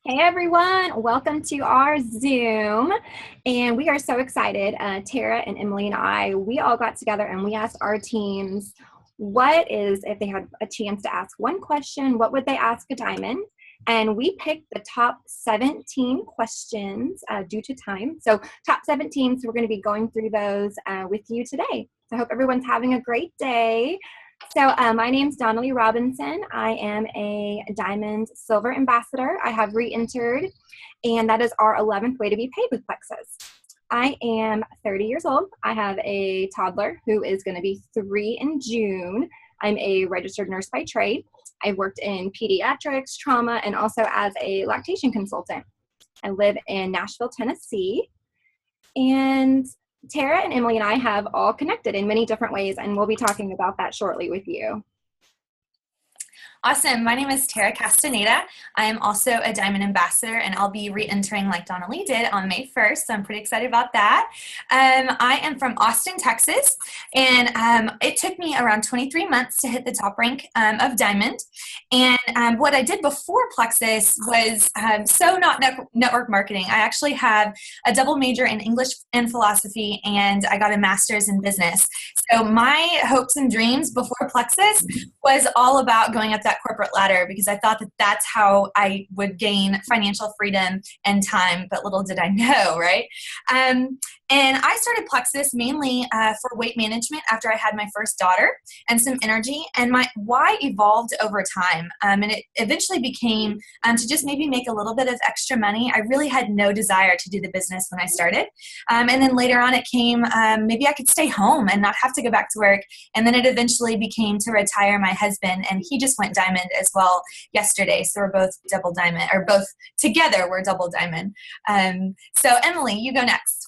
Hey everyone, welcome to our Zoom. And we are so excited. Tara and Emily and we all got together and we asked our teams if they had a chance to ask one question, what would they ask a diamond? And we picked the top 17 questions due to time. So top 17, so we're going to be going through those with you today. So I hope everyone's having a great day. So my name's Dawnalea Robinson. I am a Diamond Silver Ambassador. I have re-entered, and that is our 11th way to be paid with PLEXUS. I am 30 years old. I have a toddler who is going to be 3 in June. I'm a registered nurse by trade. I've worked in pediatrics, trauma, and also as a lactation consultant. I live in Nashville, Tennessee. And Tara and Emily and I have all connected in many different ways, and we'll be talking about that shortly with you. Awesome. My name is Tara Castaneda. I am also a Diamond Ambassador, and I'll be re-entering like Dawnalea did on May 1st, so I'm pretty excited about that. I am from Austin, Texas, and it took me around 23 months to hit the top rank of Diamond. And what I did before PLEXUS was not network marketing. I actually have a double major in English and philosophy, and I got a master's in business. So my hopes and dreams before PLEXUS was all about going up that corporate ladder, because I thought that that's how I would gain financial freedom and time, but little did I know, right? And I started PLEXUS mainly for weight management after I had my first daughter and some energy, and my why evolved over time. And it eventually became to just maybe make a little bit of extra money. I really had no desire to do the business when I started. And then later on it came, maybe I could stay home and not have to go back to work. And then it eventually became to retire my husband, and he just went diamond as well yesterday. So we're both double diamond, or both together we're double diamond. So Emily, you go next.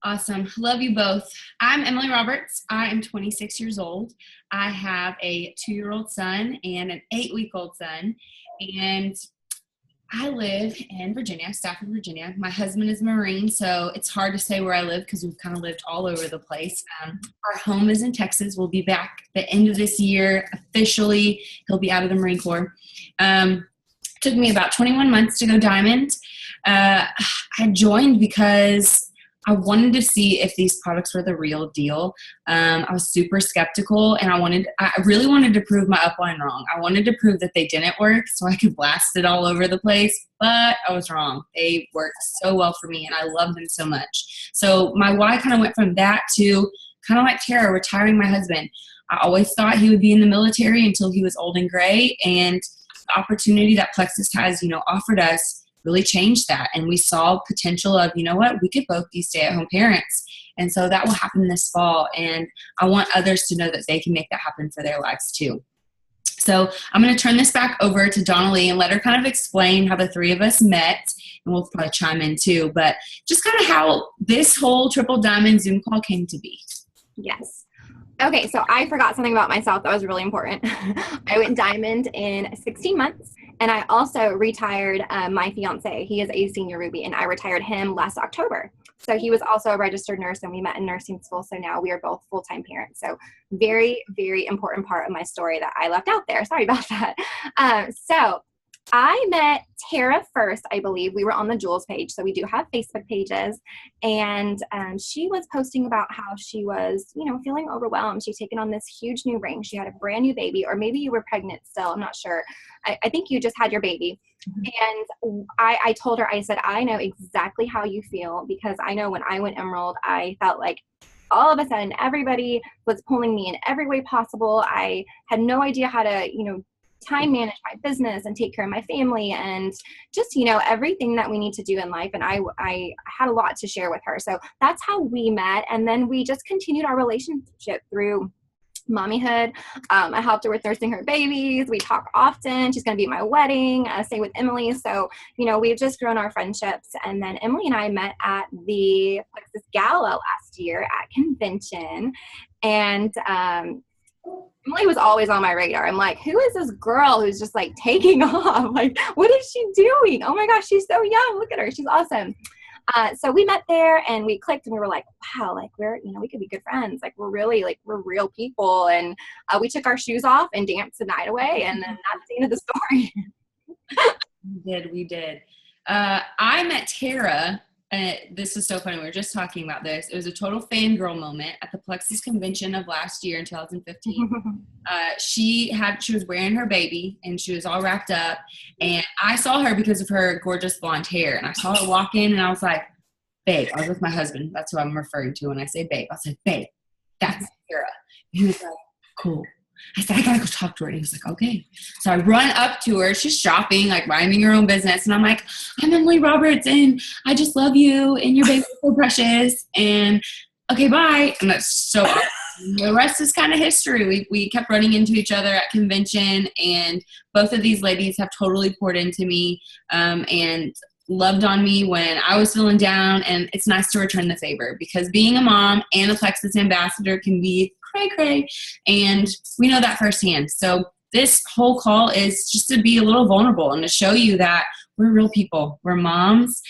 Awesome. Love you both. I'm Emily Roberts. I am 26 years old. I have a 2-year-old son and an 8-week-old son. And I live in Virginia, Stafford, Virginia. My husband is a Marine, so it's hard to say where I live because we've kind of lived all over the place. Our home is in Texas. We'll be back the end of this year. Officially, he'll be out of the Marine Corps. Took me about 21 months to go diamond. I joined because I wanted to see if these products were the real deal. I was super skeptical, and I really wanted to prove my upline wrong. I wanted to prove that they didn't work so I could blast it all over the place, but I was wrong. They worked so well for me, and I love them so much. So my why kind of went from that to kind of like Tara, retiring my husband. I always thought he would be in the military until he was old and gray, and the opportunity that PLEXUS has, offered us really changed that. And we saw potential of, we could both be stay-at-home parents. And so that will happen this fall. And I want others to know that they can make that happen for their lives too. So I'm going to turn this back over to Dawnalea and let her kind of explain how the three of us met. And we'll probably chime in too, but just kind of how this whole Triple Diamond Zoom call came to be. Yes. Okay, so I forgot something about myself that was really important. I went diamond in 16 months, and I also retired my fiance. He is a senior Ruby, and I retired him last October. So he was also a registered nurse, and we met in nursing school, so now we are both full-time parents. So very, very important part of my story that I left out there. Sorry about that. So I met Tara first, I believe. We were on the Jules page, so we do have Facebook pages, and she was posting about how she was, feeling overwhelmed. She'd taken on this huge new ring. She had a brand new baby, or maybe you were pregnant still. I'm not sure. I think you just had your baby. Mm-hmm. And I told her, I said, I know exactly how you feel, because I know when I went Emerald, I felt like all of a sudden everybody was pulling me in every way possible. I had no idea how to, time manage my business and take care of my family and just, everything that we need to do in life. And I had a lot to share with her. So that's how we met. And then we just continued our relationship through mommyhood. I helped her with nursing her babies. We talk often. She's going to be at my wedding, same with Emily. So, we've just grown our friendships. And then Emily and I met at the PLEXUS Gala last year at convention. And, Emily was always on my radar. I'm like, who is this girl who's just like taking off? Like, what is she doing? Oh my gosh, she's so young. Look at her. She's awesome. So we met there and we clicked and we were like, wow, like we could be good friends. Like we're real people. And we took our shoes off and danced the night away. And then that's the end of the story. We did. I met Tara. This is so funny. We were just talking about this. It was a total fangirl moment at the PLEXUS convention of last year in 2015. She was wearing her baby and she was all wrapped up, and I saw her because of her gorgeous blonde hair, and I saw her walk in and I was like, babe, I was with my husband. That's who I'm referring to when I say babe. I was like, babe, that's Tara. And he was like, cool. I said, I gotta go talk to her. And he was like, okay. So I run up to her. She's shopping, like minding her own business. And I'm like, I'm Emily Roberts, and I just love you, and your baby's so precious. And okay, bye. And that's so awesome. The rest is kind of history. We kept running into each other at convention, and both of these ladies have totally poured into me and loved on me when I was feeling down. And it's nice to return the favor, because being a mom and a PLEXUS ambassador can be cray, and we know that firsthand. So this whole call is just to be a little vulnerable and to show you that we're real people. We're moms,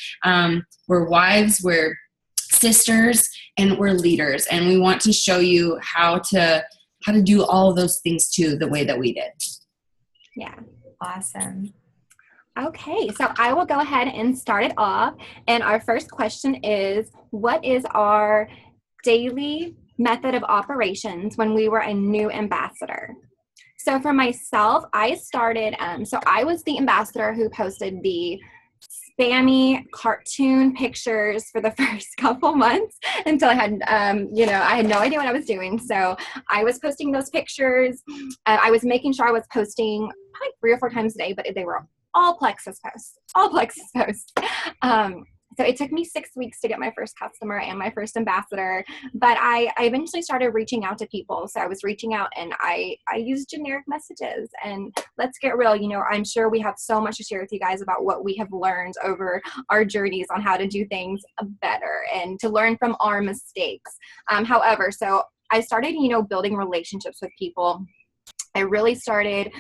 we're wives, we're sisters, and we're leaders. And we want to show you how to do all of those things too, the way that we did. Yeah. Awesome. Okay, so I will go ahead and start it off. And our first question is, what is our daily method of operations when we were a new ambassador? So for myself, I started, so I was the ambassador who posted the spammy cartoon pictures for the first couple months until I had, I had no idea what I was doing. So I was posting those pictures. I was making sure I was posting probably 3 or 4 times a day, but they were all PLEXUS posts. So it took me 6 weeks to get my first customer and my first ambassador, but I eventually started reaching out to people. So I was reaching out, and I used generic messages. And let's get real, I'm sure we have so much to share with you guys about what we have learned over our journeys on how to do things better and to learn from our mistakes. However, so I started, building relationships with people. I really started,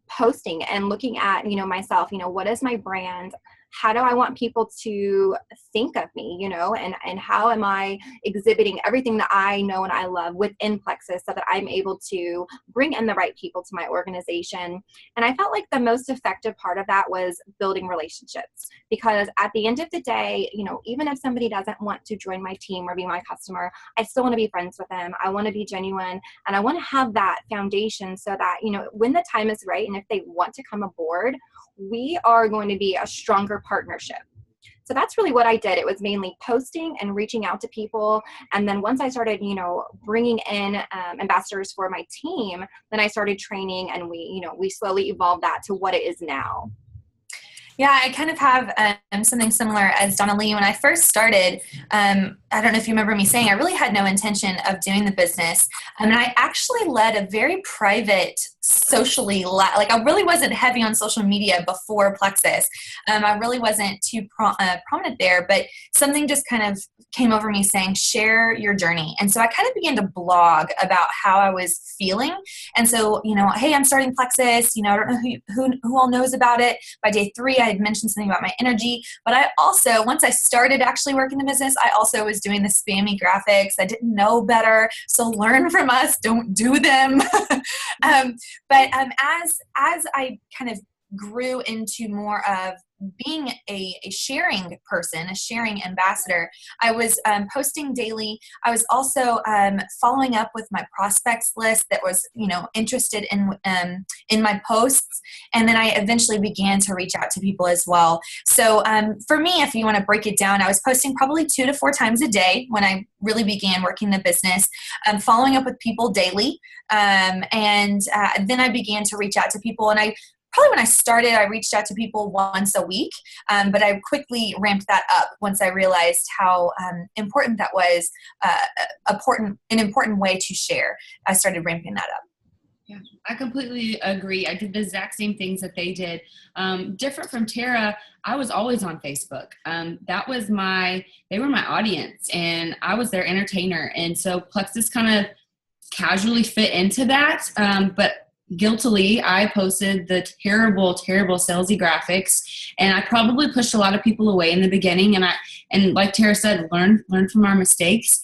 posting and looking at, myself, what is my brand? How do I want people to think of me, and how am I exhibiting everything that I know and I love within PLEXUS so that I'm able to bring in the right people to my organization. And I felt like the most effective part of that was building relationships, because at the end of the day, even if somebody doesn't want to join my team or be my customer, I still want to be friends with them. I want to be genuine, and I want to have that foundation so that, when the time is right and if they want to come aboard, we are going to be a stronger partnership. So that's really what I did. It was mainly posting and reaching out to people. And then once I started, bringing in ambassadors for my team, then I started training, and we slowly evolved that to what it is now. Yeah, I kind of have something similar as Dawnalea. When I first started, I don't know if you remember me saying, I really had no intention of doing the business. And I actually led a very private, socially, I really wasn't heavy on social media before PLEXUS. I really wasn't too prominent there, but something just kind of came over me saying, share your journey. And so I kind of began to blog about how I was feeling. And so, hey, I'm starting PLEXUS. I don't know who all knows about it. By day 3, I had mentioned something about my energy, but I also, once I started actually working the business, I also was doing the spammy graphics. I didn't know better, so learn from us, don't do them. But as I kind of grew into more of being a sharing person, a sharing ambassador, I was posting daily. I was also following up with my prospects list that was, interested in my posts. And then I eventually began to reach out to people as well. So for me, if you want to break it down, I was posting probably 2 to 4 times a day when I really began working the business, following up with people daily. And then I began to reach out to people, and probably when I started, I reached out to people once a week, but I quickly ramped that up once I realized how important that was, an important way to share. I started ramping that up. Yeah, I completely agree. I did the exact same things that they did. Different from Tara, I was always on Facebook. They were my audience, and I was their entertainer. And so PLEXUS kind of casually fit into that, but guiltily, I posted the terrible salesy graphics, and I probably pushed a lot of people away in the beginning. And like Tara said, learn from our mistakes.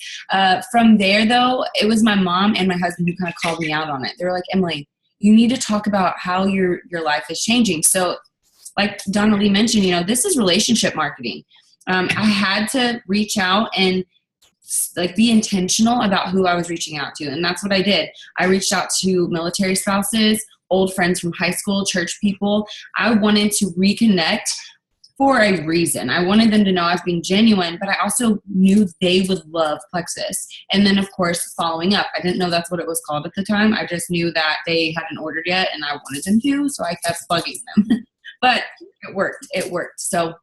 From there, though, it was my mom and my husband who kind of called me out on it. They were like, Emily, you need to talk about how your life is changing. So like Dawnalea mentioned, this is relationship marketing. I had to reach out and like be intentional about who I was reaching out to. And that's what I did. I reached out to military spouses, old friends from high school, church people. I wanted to reconnect for a reason. I wanted them to know I was being genuine, but I also knew they would love PLEXUS. And then, of course, following up. I didn't know that's what it was called at the time. I just knew that they hadn't ordered yet, and I wanted them to, so I kept bugging them. But it worked. It worked. So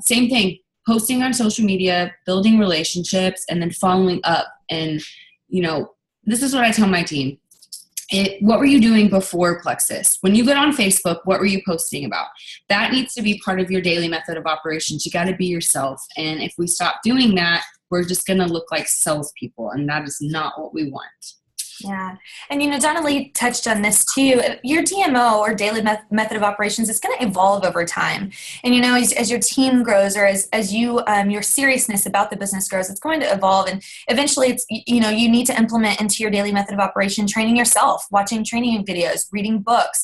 same thing, posting on social media, building relationships, and then following up. And, this is what I tell my team. What were you doing before PLEXUS? When you get on Facebook, what were you posting about? That needs to be part of your daily method of operations. You got to be yourself. And if we stop doing that, we're just going to look like salespeople, and that is not what we want. Yeah. And, Dawnalea touched on this too. Your DMO or daily method of operations is going to evolve over time. And, as your team grows, or as you, your seriousness about the business grows, it's going to evolve. And eventually it's, you need to implement into your daily method of operation, training yourself, watching training videos, reading books,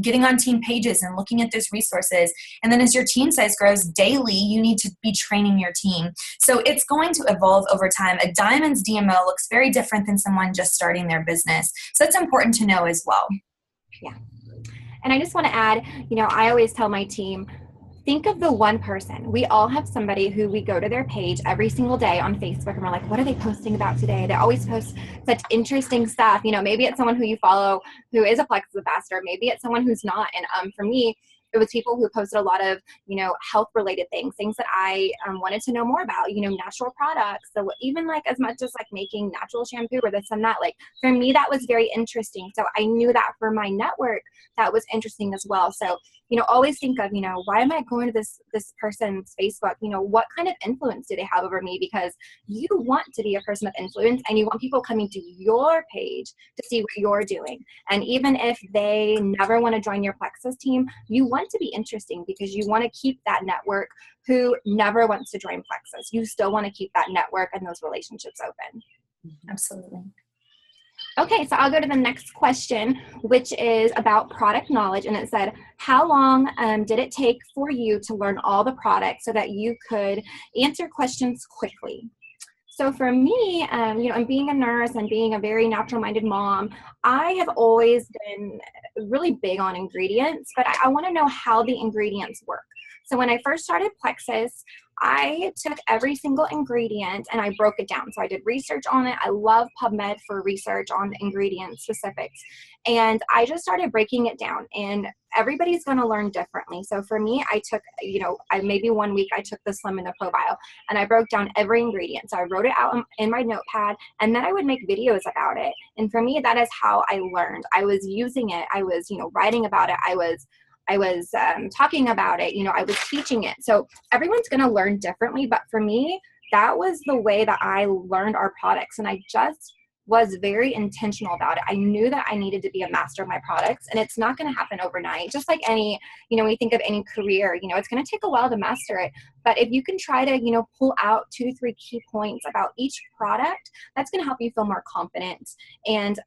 getting on team pages and looking at those resources. And then as your team size grows daily, you need to be training your team. So it's going to evolve over time. A Diamond's DMO looks very different than someone just starting their business. So it's important to know as well. Yeah. And I just want to add, I always tell my team, think of the one person. We all have somebody who we go to their page every single day on Facebook and we're like, what are they posting about today? They always post such interesting stuff. Maybe it's someone who you follow who is a PLEXUS ambassador. Maybe it's someone who's not. And for me, it was people who posted a lot of, health related things that I wanted to know more about, natural products. So even like as much as like making natural shampoo or this and that, like for me, that was very interesting. So I knew that for my network, that was interesting as well. So, always think of, why am I going to this person's Facebook? What kind of influence do they have over me? Because you want to be a person of influence and you want people coming to your page to see what you're doing. And even if they never want to join your PLEXUS team, you want to be interesting because you want to keep that network who never wants to join PLEXUS. You still want to keep that network and those relationships open. Absolutely. Okay, so I'll go to the next question, which is about product knowledge. And it said, how long did it take for you to learn all the products so that you could answer questions quickly? So for me, and being a nurse and being a very natural-minded mom, I have always been really big on ingredients, but I want to know how the ingredients work. So when I first started PLEXUS, I took every single ingredient and I broke it down. So I did research on it. I love PubMed for research on ingredient specifics. And I just started breaking it down, and everybody's going to learn differently. So for me, I took, maybe 1 week I took the Slim and the Probio and I broke down every ingredient. So I wrote it out in my notepad and then I would make videos about it. And for me, that is how I learned. I was using it. I was, writing about it. I was talking about it, I was teaching it. So everyone's going to learn differently. But for me, that was the way that I learned our products. And I just was very intentional about it. I knew that I needed to be a master of my products, and it's not going to happen overnight. Just like any, when you think of any career, it's going to take a while to master it. But if you can try to, pull out 2 to 3 key points about each product, that's going to help you feel more confident. And,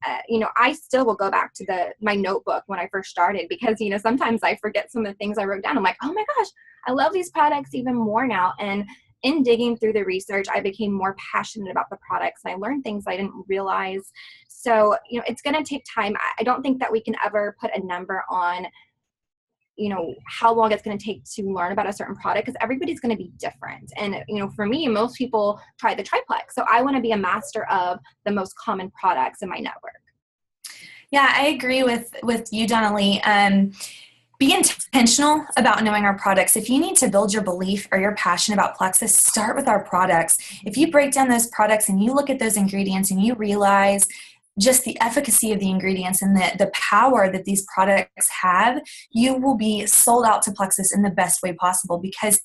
I still will go back to my notebook when I first started because, sometimes I forget some of the things I wrote down. I'm like, oh my gosh, I love these products even more now. And in digging through the research, I became more passionate about the products and I learned things I didn't realize. So, it's going to take time. I don't think that we can ever put a number on, how long it's going to take to learn about a certain product because everybody's going to be different. And, for me, most people try the triplex. So I want to be a master of the most common products in my network. Yeah, I agree with you, Dawnalea. Be intentional about knowing our products. If you need to build your belief or your passion about PLEXUS, start with our products. If you break down those products and you look at those ingredients and you realize just the efficacy of the ingredients and the power that these products have, you will be sold out to PLEXUS in the best way possible because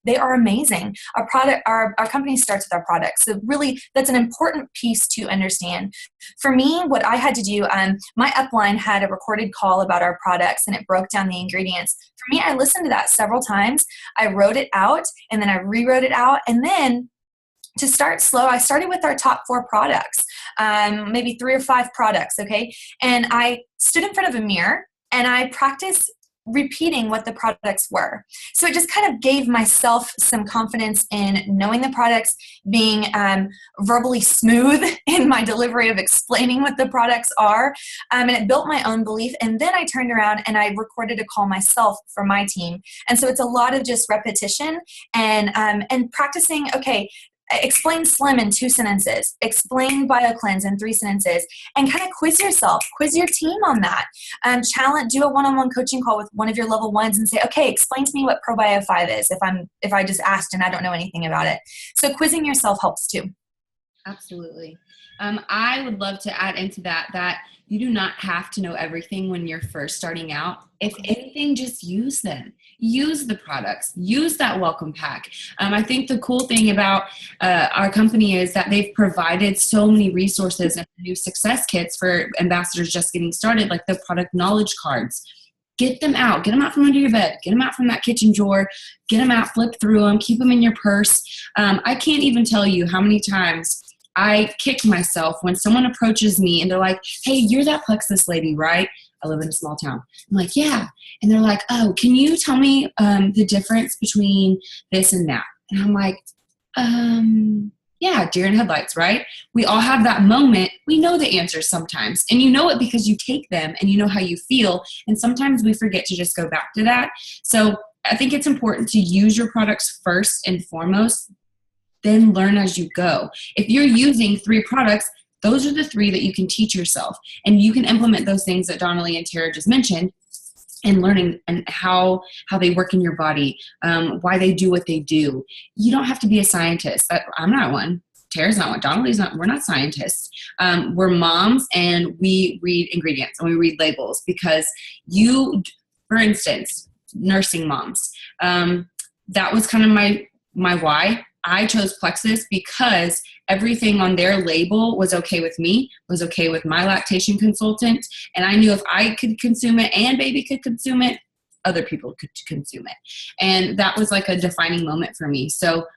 they are amazing. Our company starts with our products. So really, that's an important piece to understand. For me, what I had to do, my upline had a recorded call about our products and it broke down the ingredients. For me, I listened to that several times. I wrote it out and then I rewrote it out. And then to start slow, I started with our top 4 products, maybe 3 or 5 products, okay? And I stood in front of a mirror and I practiced repeating what the products were. So it just kind of gave myself some confidence in knowing the products, being verbally smooth in my delivery of explaining what the products are. And it built my own belief. And then I turned around and I recorded a call myself for my team. And so it's a lot of just repetition and practicing, okay, explain Slim in 2 sentences, explain BioCleanse in 3 sentences, and kind of quiz yourself, quiz your team on that. Do a one-on-one coaching call with one of your level 1s and say, okay, explain to me what Probio 5 is if I just asked and I don't know anything about it. So quizzing yourself helps too. Absolutely. I would love to add into that you do not have to know everything when you're first starting out. If anything, just use them. Use the products. Use that welcome pack. I think the cool thing about our company is that they've provided so many resources and new success kits for ambassadors just getting started, like the product knowledge cards. Get them out. Get them out from under your bed. Get them out from that kitchen drawer. Get them out, flip through them, keep them in your purse. I can't even tell you how many times I kick myself when someone approaches me and they're like, hey, you're that PLEXUS lady, right? I live in a small town. I'm like, yeah. And they're like, oh, can you tell me the difference between this and that? And I'm like, yeah, deer in headlights, right? We all have that moment. We know the answers sometimes. And you know it because you take them and you know how you feel. And sometimes we forget to just go back to that. So I think it's important to use your products first and foremost, then learn as you go. If you're using 3 products, those are the 3 that you can teach yourself. And you can implement those things that Dawnalea and Tara just mentioned and learning and how they work in your body, why they do what they do. You don't have to be a scientist. I'm not one. Tara's not one. Dawnalea's not. We're not scientists. We're moms, and we read ingredients and we read labels because for instance, nursing moms. That was kind of my why. I chose PLEXUS because everything on their label was okay with me, was okay with my lactation consultant, and I knew if I could consume it and baby could consume it, other people could consume it. And that was like a defining moment for me. So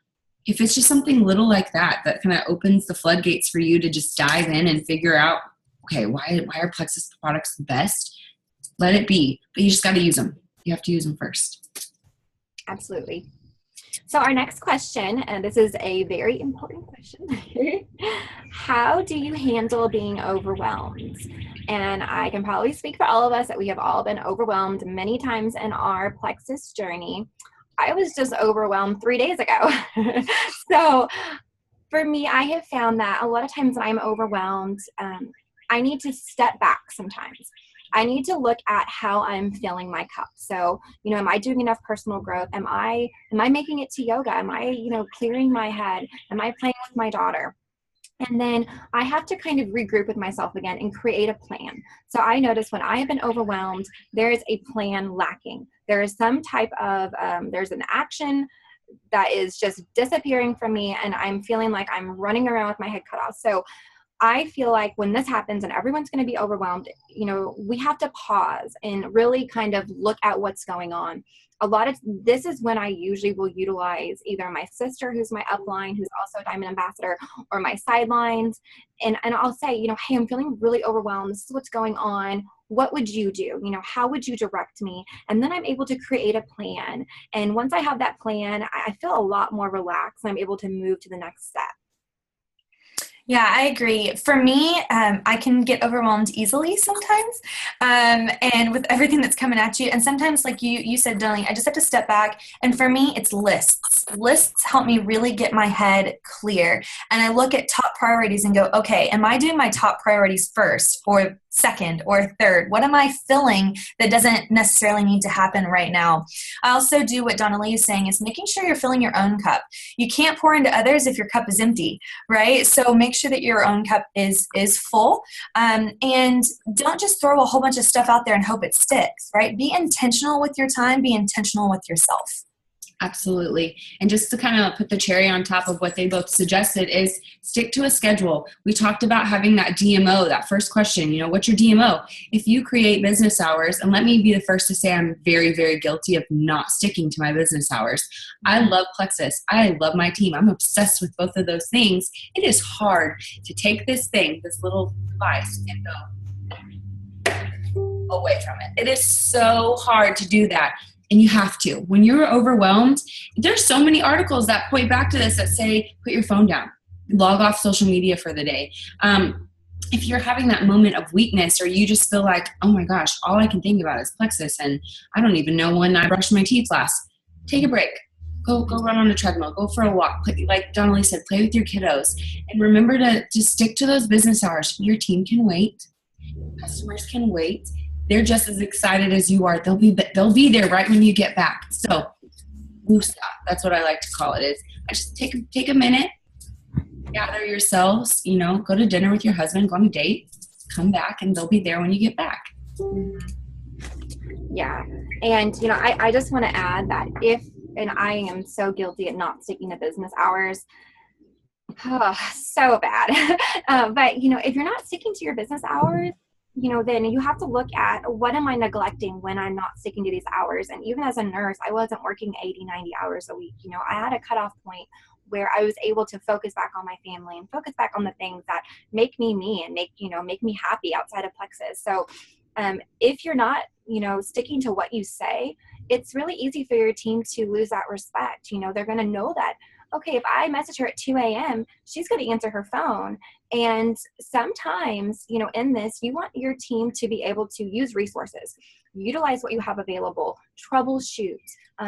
if it's just something little like that kind of opens the floodgates for you to just dive in and figure out, okay, why are PLEXUS products the best? Let it be, but you just got to use them. You have to use them first. Absolutely. So our next question, and this is a very important question. How do you handle being overwhelmed? And I can probably speak for all of us that we have all been overwhelmed many times in our PLEXUS journey. I was just overwhelmed 3 days ago. So for me, I have found that a lot of times when I'm overwhelmed, I need to step back sometimes. I need to look at how I'm filling my cup. So, am I doing enough personal growth? Am I making it to yoga? Am I, clearing my head? Am I playing with my daughter? And then I have to kind of regroup with myself again and create a plan. So I notice when I have been overwhelmed, there is a plan lacking. There is some type of, there's an action that is just disappearing from me, and I'm feeling like I'm running around with my head cut off. So I feel like when this happens and everyone's going to be overwhelmed, we have to pause and really kind of look at what's going on. This is when I usually will utilize either my sister, who's my upline, who's also a Diamond Ambassador, or my sidelines. And I'll say, hey, I'm feeling really overwhelmed. This is what's going on. What would you do? How would you direct me? And then I'm able to create a plan. And once I have that plan, I feel a lot more relaxed and I'm able to move to the next step. Yeah, I agree. For me, I can get overwhelmed easily sometimes, and with everything that's coming at you. And sometimes, like you said, Dawnalea, I just have to step back. And for me, it's lists. Lists help me really get my head clear. And I look at top priorities and go, okay, am I doing my top priorities first or second or third? What am I filling that doesn't necessarily need to happen right now? I also do what Dawnalea is saying is making sure you're filling your own cup. You can't pour into others if your cup is empty, right? So make sure that your own cup is full, and don't just throw a whole bunch of stuff out there and hope it sticks, right? Be intentional with your time, be intentional with yourself. Absolutely. And just to kind of put the cherry on top of what they both suggested is stick to a schedule. We talked about having that DMO, that first question, what's your DMO? If you create business hours, and let me be the first to say I'm very, very guilty of not sticking to my business hours. I love PLEXUS. I love my team. I'm obsessed with both of those things. It is hard to take this little device and go, away from it. It is so hard to do that. And you have to. When you're overwhelmed, there's so many articles that point back to this that say, put your phone down, log off social media for the day. If you're having that moment of weakness, or you just feel like, oh my gosh, all I can think about is Plexus, and I don't even know when I brushed my teeth last, take a break. Go run on a treadmill. Go for a walk. Like Dawnalea said, play with your kiddos. And remember to just stick to those business hours. Your team can wait. Customers can wait. They're just as excited as you are. They'll be there right when you get back. So, boost up. That's what I like to call it. Is just take a minute, gather yourselves. Go to dinner with your husband, go on a date, come back, and they'll be there when you get back. Yeah, and I just want to add that and I am so guilty at not sticking to business hours. Oh, so bad. But if you're not sticking to your business hours, then you have to look at, what am I neglecting when I'm not sticking to these hours? And even as a nurse, I wasn't working 80, 90 hours a week. I had a cutoff point where I was able to focus back on my family and focus back on the things that make me me and make me happy outside of Plexus. So if you're not, sticking to what you say, it's really easy for your team to lose that respect. They're going to know that, okay, if I message her at 2 a.m., she's going to answer her phone. And sometimes, in this, you want your team to be able to use resources, utilize what you have available, troubleshoot,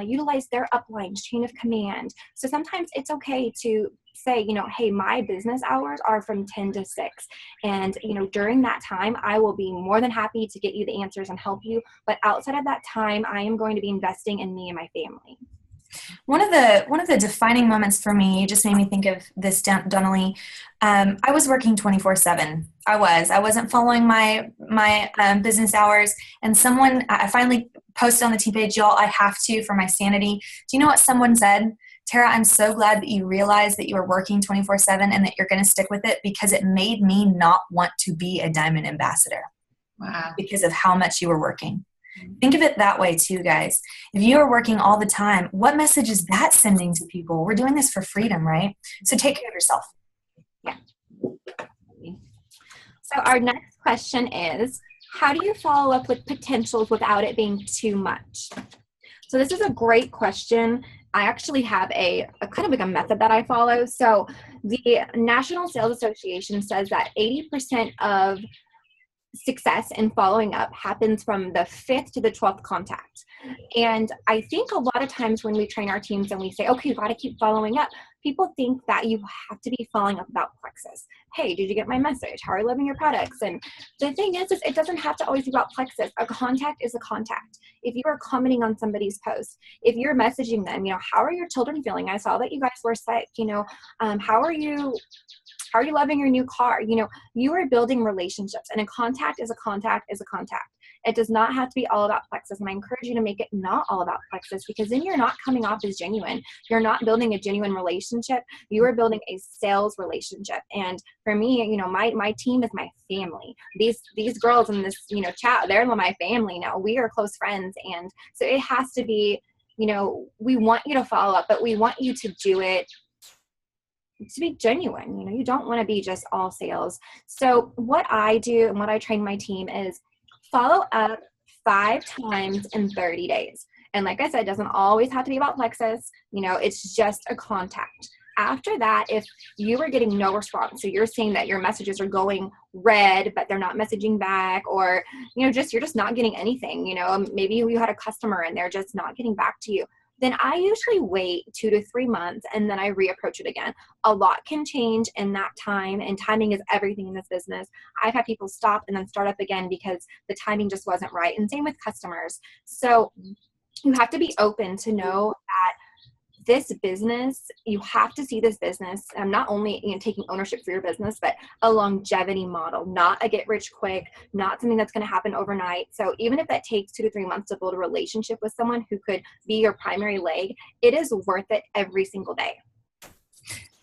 utilize their uplines, chain of command. So sometimes it's okay to say, hey, my business hours are from 10 to 6. And, during that time, I will be more than happy to get you the answers and help you. But outside of that time, I am going to be investing in me and my family. One of the defining moments for me, just made me think of this, Dawnalea. I was working 24/7. I wasn't following my business hours. And I finally posted on the team page, y'all, I have to, for my sanity. Do you know what someone said? Tara, I'm so glad that you realized that you were working 24/7 and that you're going to stick with it, because it made me not want to be a Diamond Ambassador. Wow. Because of how much you were working. Think of it that way too, guys. If you are working all the time, what message is that sending to people? We're doing this for freedom, right? So take care of yourself. Yeah. So our next question is, how do you follow up with potentials without it being too much? So this is a great question. I actually have a kind of like a method that I follow. So the National Sales Association says that 80% of success in following up happens from the 5th to the 12th contact. And I think a lot of times when we train our teams and we say, okay, you've got to keep following up, people think that you have to be following up about Plexus. Hey, did you get my message? How are you loving your products? And the thing is it doesn't have to always be about Plexus. A contact is a contact. If you are commenting on somebody's post, if you're messaging them, how are your children feeling? I saw that you guys were sick, how are you loving your new car? You are building relationships, and a contact is a contact is a contact. It does not have to be all about Plexus. And I encourage you to make it not all about Plexus, because then you're not coming off as genuine. You're not building a genuine relationship. You are building a sales relationship. And for me, my team is my family. These girls in this, chat, they're my family now. We are close friends. And so it has to be, we want you to follow up, but we want you to do it to be genuine. You don't want to be just all sales. So what I do and what I train my team is follow up 5 times in 30 days. And like I said, it doesn't always have to be about Plexus. It's just a contact. After that, if you are getting no response, so you're seeing that your messages are going red, but they're not messaging back, or, you're just not getting anything, maybe you had a customer and they're just not getting back to you, then I usually wait 2 to 3 months and then I reapproach it again. A lot can change in that time, and timing is everything in this business. I've had people stop and then start up again because the timing just wasn't right, and same with customers. So you have to be open to know that this business, you have to see this business not only taking ownership for your business, but a longevity model, not a get rich quick, not something that's going to happen overnight. So even if that takes 2 to 3 months to build a relationship with someone who could be your primary leg, it is worth it every single day.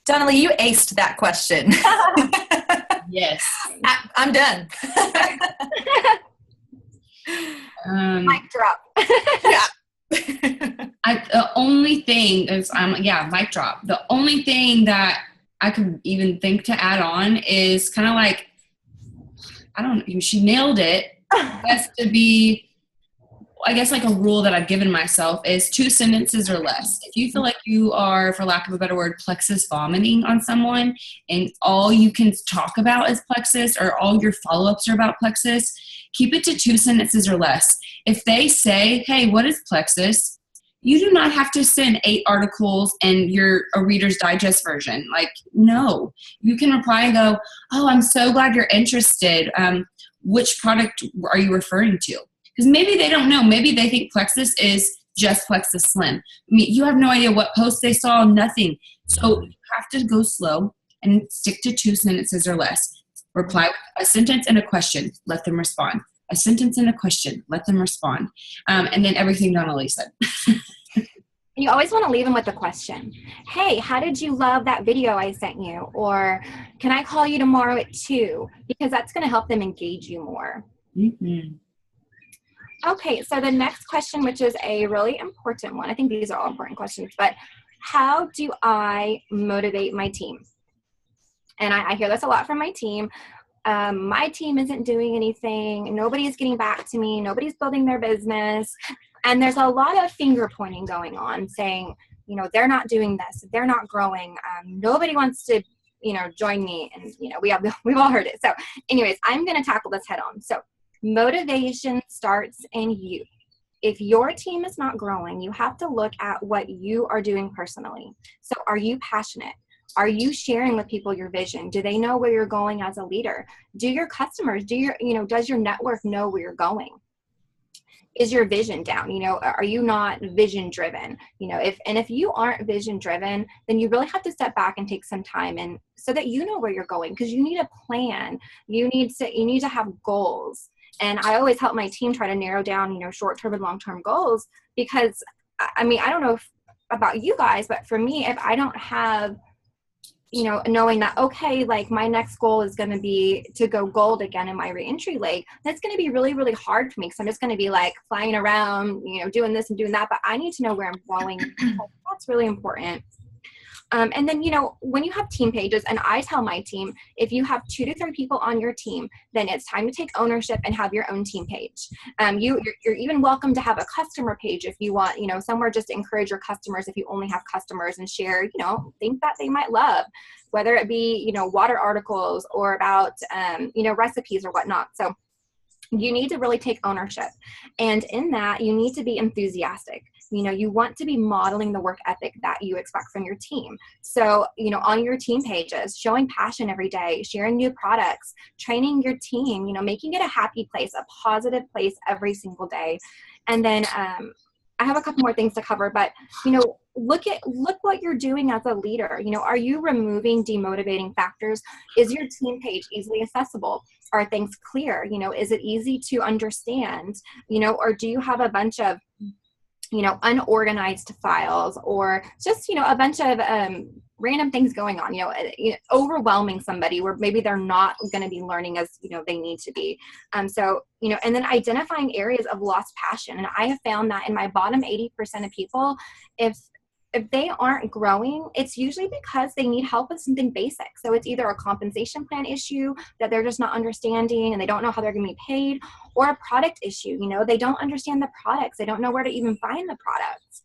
Dawnalea, you aced that question. Yes. I'm done. Mic drop. Yeah. The only thing is, mic drop. The only thing that I could even think to add on is kind of like, I don't know, she nailed it. has to be, I guess, like a rule that I've given myself is 2 sentences or less. If you feel like you are, for lack of a better word, plexus vomiting on someone and all you can talk about is plexus or all your follow-ups are about plexus, keep it to 2 sentences or less. If they say, hey, what is plexus? You do not have to send 8 articles and you're a Reader's Digest version. Like, no. You can reply and go, oh, I'm so glad you're interested. Which product are you referring to? Because maybe they don't know. Maybe they think plexus is just plexus slim. I mean, you have no idea what post they saw, nothing. So you have to go slow and stick to 2 sentences or less. Reply with a sentence and a question. Let them respond. A sentence and a question. Let them respond. And then everything Dawnalea said. You always want to leave them with a question. Hey, how did you love that video I sent you? Or can I call you tomorrow at 2? Because that's going to help them engage you more. Mm-hmm. Okay, so the next question, which is a really important one. I think these are all important questions, but how do I motivate my team? And I hear this a lot from my team. My team isn't doing anything. Nobody's getting back to me. Nobody's building their business. And there's a lot of finger pointing going on saying, you know, they're not doing this. They're not growing. Nobody wants to, you know, join me. And, you know, we've all heard it. So anyways, I'm going to tackle this head on. So motivation starts in you. If your team is not growing, you have to look at what you are doing personally. So are you passionate? Are you sharing with people your vision? Do they know where you're going as a leader? Do your customers, does your network know where you're going? Is your vision down? You know, are you not vision driven? You know, if you aren't vision driven, then you really have to step back and take some time and so that you know where you're going, because you need a plan. You need to have goals. And I always help my team try to narrow down, you know, short-term and long-term goals, because I mean, I don't know about you guys, but for me, if I don't have, you know, knowing that, okay, like my next goal is going to be to go gold again in my reentry leg, that's going to be really, really hard for me, because I'm just going to be like flying around, you know, doing this and doing that, but I need to know where I'm going. That's really important. And then, you know, when you have team pages, and I tell my team, if you have 2 to 3 people on your team, then it's time to take ownership and have your own team page. You're even welcome to have a customer page if you want, you know, somewhere just to encourage your customers if you only have customers and share, you know, things that they might love, whether it be, you know, water articles or about, you know, recipes or whatnot. So you need to really take ownership. And in that, you need to be enthusiastic. You know, you want to be modeling the work ethic that you expect from your team. So, you know, on your team pages, showing passion every day, sharing new products, training your team, you know, making it a happy place, a positive place every single day. And then I have a couple more things to cover, but, you know, look what you're doing as a leader. You know, are you removing demotivating factors? Is your team page easily accessible? Are things clear? You know, is it easy to understand? You know, or do you have a bunch of, you know, unorganized files, or just, you know, a bunch of random things going on, you know, overwhelming somebody where maybe they're not going to be learning as, you know, they need to be. So, you know, and then identifying areas of lost passion. And I have found that in my bottom 80% of people, if they aren't growing, it's usually because they need help with something basic. So it's either a compensation plan issue that they're just not understanding and they don't know how they're going to be paid, or a product issue. You know, they don't understand the products. They don't know where to even find the products.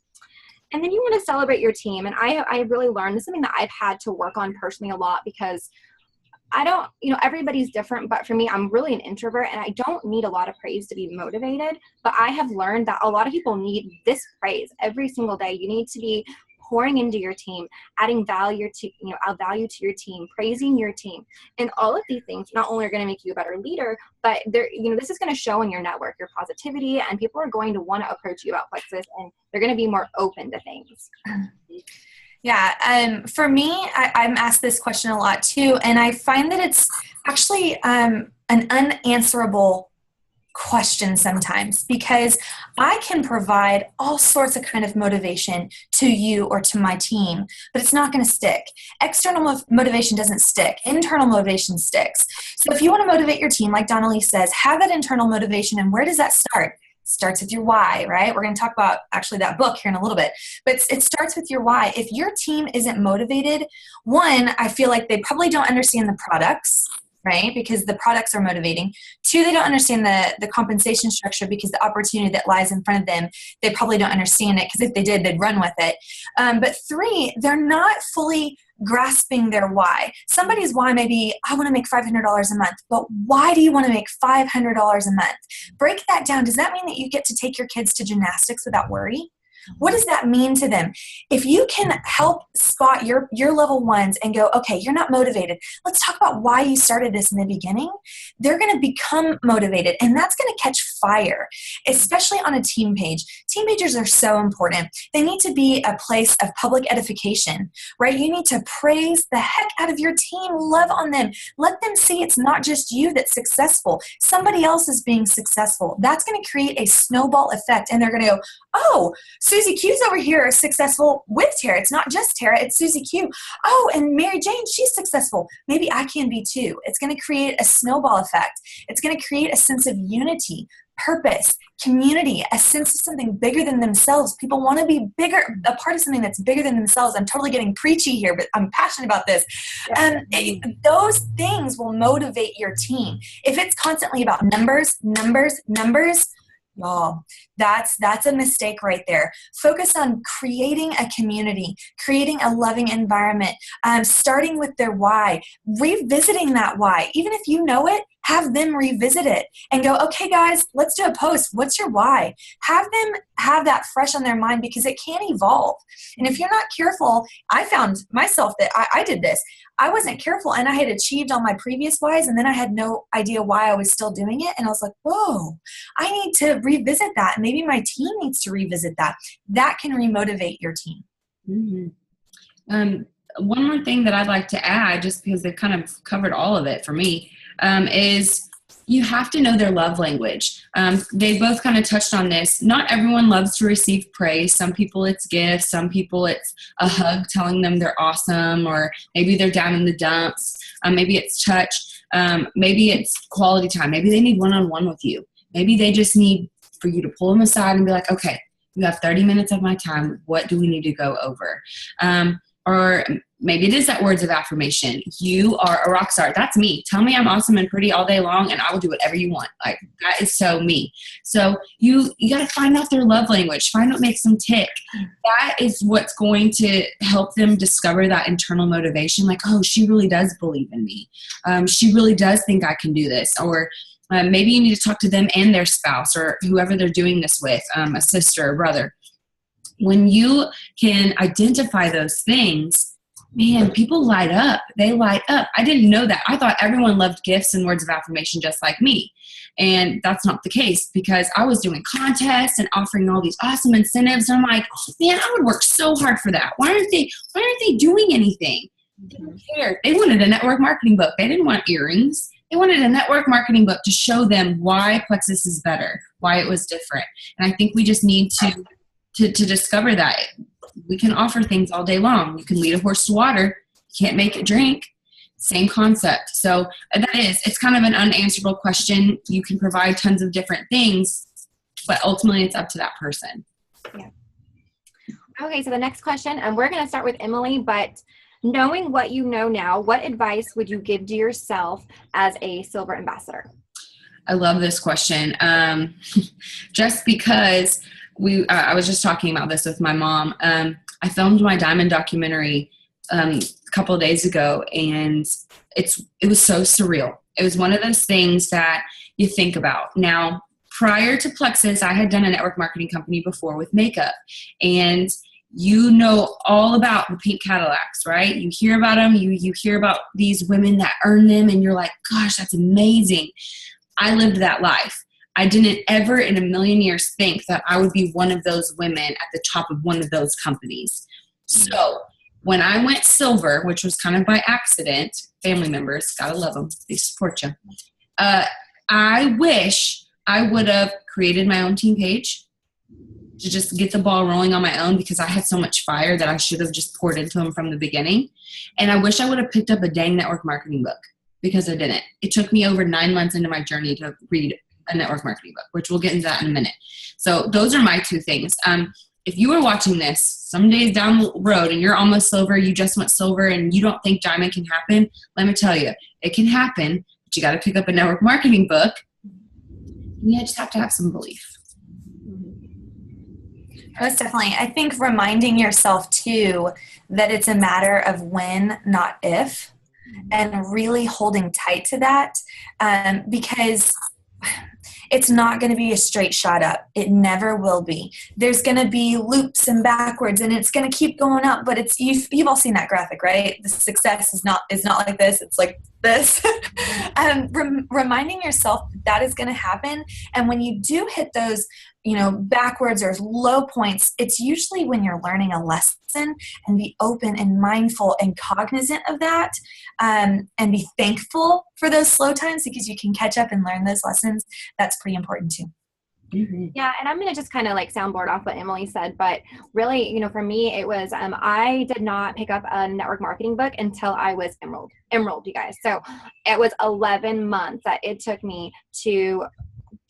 And then you want to celebrate your team. And I really learned, this is something that I've had to work on personally a lot, because I don't, you know, everybody's different, but for me, I'm really an introvert and I don't need a lot of praise to be motivated. But I have learned that a lot of people need this praise every single day. You need to be pouring into your team, adding value to, you know, value to your team, praising your team. And all of these things not only are going to make you a better leader, but they're, you know, this is going to show in your network, your positivity, and people are going to want to approach you about Plexus, and they're going to be more open to things. Yeah, for me, I'm asked this question a lot too, and I find that it's actually an unanswerable question sometimes, because I can provide all sorts of kind of motivation to you or to my team, but it's not going to stick. External motivation doesn't stick. Internal motivation sticks. So if you want to motivate your team, like Dawnalea says, have that internal motivation. And where does that start? Starts with your why, right? We're going to talk about actually that book here in a little bit, but it starts with your why. If your team isn't motivated, one, I feel like they probably don't understand the products, right? Because the products are motivating. 2, they don't understand the compensation structure because the opportunity that lies in front of them, they probably don't understand it, because if they did, they'd run with it. But 3, they're not fully grasping their why. Somebody's why may be, I want to make $500 a month, but why do you want to make $500 a month? Break that down. Does that mean that you get to take your kids to gymnastics without worry? What does that mean to them? If you can help spot your level ones and go, okay, you're not motivated. Let's talk about why you started this in the beginning. They're going to become motivated, and that's going to catch fire, especially on a team page. Team pages are so important. They need to be a place of public edification, right? You need to praise the heck out of your team, love on them. Let them see it's not just you that's successful. Somebody else is being successful. That's going to create a snowball effect, and they're going to go, oh, Susie Q's over here is successful with Tara. It's not just Tara, it's Susie Q. Oh, and Mary Jane, she's successful. Maybe I can be too. It's going to create a snowball effect. It's going to create a sense of unity, purpose, community, a sense of something bigger than themselves. People want to be bigger, a part of something that's bigger than themselves. I'm totally getting preachy here, but I'm passionate about this. Those things will motivate your team. If it's constantly about numbers, y'all, that's a mistake right there. Focus on creating a community, creating a loving environment, starting with their why, revisiting that why. Even if you know it, have them revisit it and go, okay, guys, let's do a post. What's your why? Have them have that fresh on their mind, because it can evolve. And if you're not careful, I found myself that I did this. I wasn't careful, and I had achieved all my previous whys, and then I had no idea why I was still doing it. And I was like, whoa, I need to revisit that. Maybe my team needs to revisit that. That can remotivate your team. Mm-hmm. One more thing that I'd like to add, just because they've kind of covered all of it for me, is you have to know their love language. They both kind of touched on this. Not everyone loves to receive praise. Some people it's gifts. Some people it's a hug telling them they're awesome, or maybe they're down in the dumps. Maybe it's touch. Maybe it's quality time. Maybe they need one-on-one with you. Maybe they just need for you to pull them aside and be like, okay, you have 30 minutes of my time. What do we need to go over? Or maybe it is that words of affirmation. You are a rock star. That's me. Tell me I'm awesome and pretty all day long, and I will do whatever you want. Like, that is so me. So you got to find out their love language. Find what makes them tick. That is what's going to help them discover that internal motivation. Like, oh, she really does believe in me. She really does think I can do this. Or maybe you need to talk to them and their spouse, or whoever they're doing this with, a sister or brother. When you can identify those things, man, people light up. They light up. I didn't know that. I thought everyone loved gifts and words of affirmation just like me. And that's not the case, because I was doing contests and offering all these awesome incentives. And I'm like, oh, man, I would work so hard for that. Why aren't they doing anything? They didn't care. They wanted a network marketing book. They didn't want earrings. They wanted a network marketing book to show them why PLEXUS is better, why it was different. And I think we just need to discover that. We can offer things all day long. You can lead a horse to water. You can't make it drink. Same concept. So it's kind of an unanswerable question. You can provide tons of different things, but ultimately it's up to that person. Yeah. Okay, so the next question, and we're going to start with Emily, but knowing what you know now, what advice would you give to yourself as a silver ambassador? I love this question. Just because I was just talking about this with my mom. I filmed my diamond documentary a couple of days ago, and it was so surreal. It was one of those things that you think about. Now, prior to PLEXUS, I had done a network marketing company before with makeup, and you know all about the pink Cadillacs, right? You hear about them. You hear about these women that earn them, and you're like, gosh, that's amazing. I lived that life. I didn't ever in a million years think that I would be one of those women at the top of one of those companies. So when I went silver, which was kind of by accident, family members, gotta love them, they support you. I wish I would have created my own team page to just get the ball rolling on my own, because I had so much fire that I should have just poured into them from the beginning. And I wish I would have picked up a dang network marketing book, because I didn't. It took me over 9 months into my journey to read a network marketing book, which we'll get into that in a minute. So those are my two things. If you are watching this some days down the road and you're almost silver, you just went silver and you don't think diamond can happen, let me tell you, it can happen. but you got to pick up a network marketing book. You just have to have some belief. Most definitely. I think reminding yourself too that it's a matter of when, not if, and really holding tight to that, because it's not going to be a straight shot up. It never will be. There's going to be loops and backwards, and it's going to keep going up. But it's you've all seen that graphic, right? The success is not like this. It's like this. Reminding yourself that is going to happen, and when you do hit those, backwards or low points, it's usually when you're learning a lesson, and be open and mindful and cognizant of that, and be thankful for those slow times because you can catch up and learn those lessons. That's pretty important too. Mm-hmm. Yeah, and I'm going to just kind of like soundboard off what Emily said, but really, for me, it was, I did not pick up a network marketing book until I was Emerald, you guys. So it was 11 months that it took me to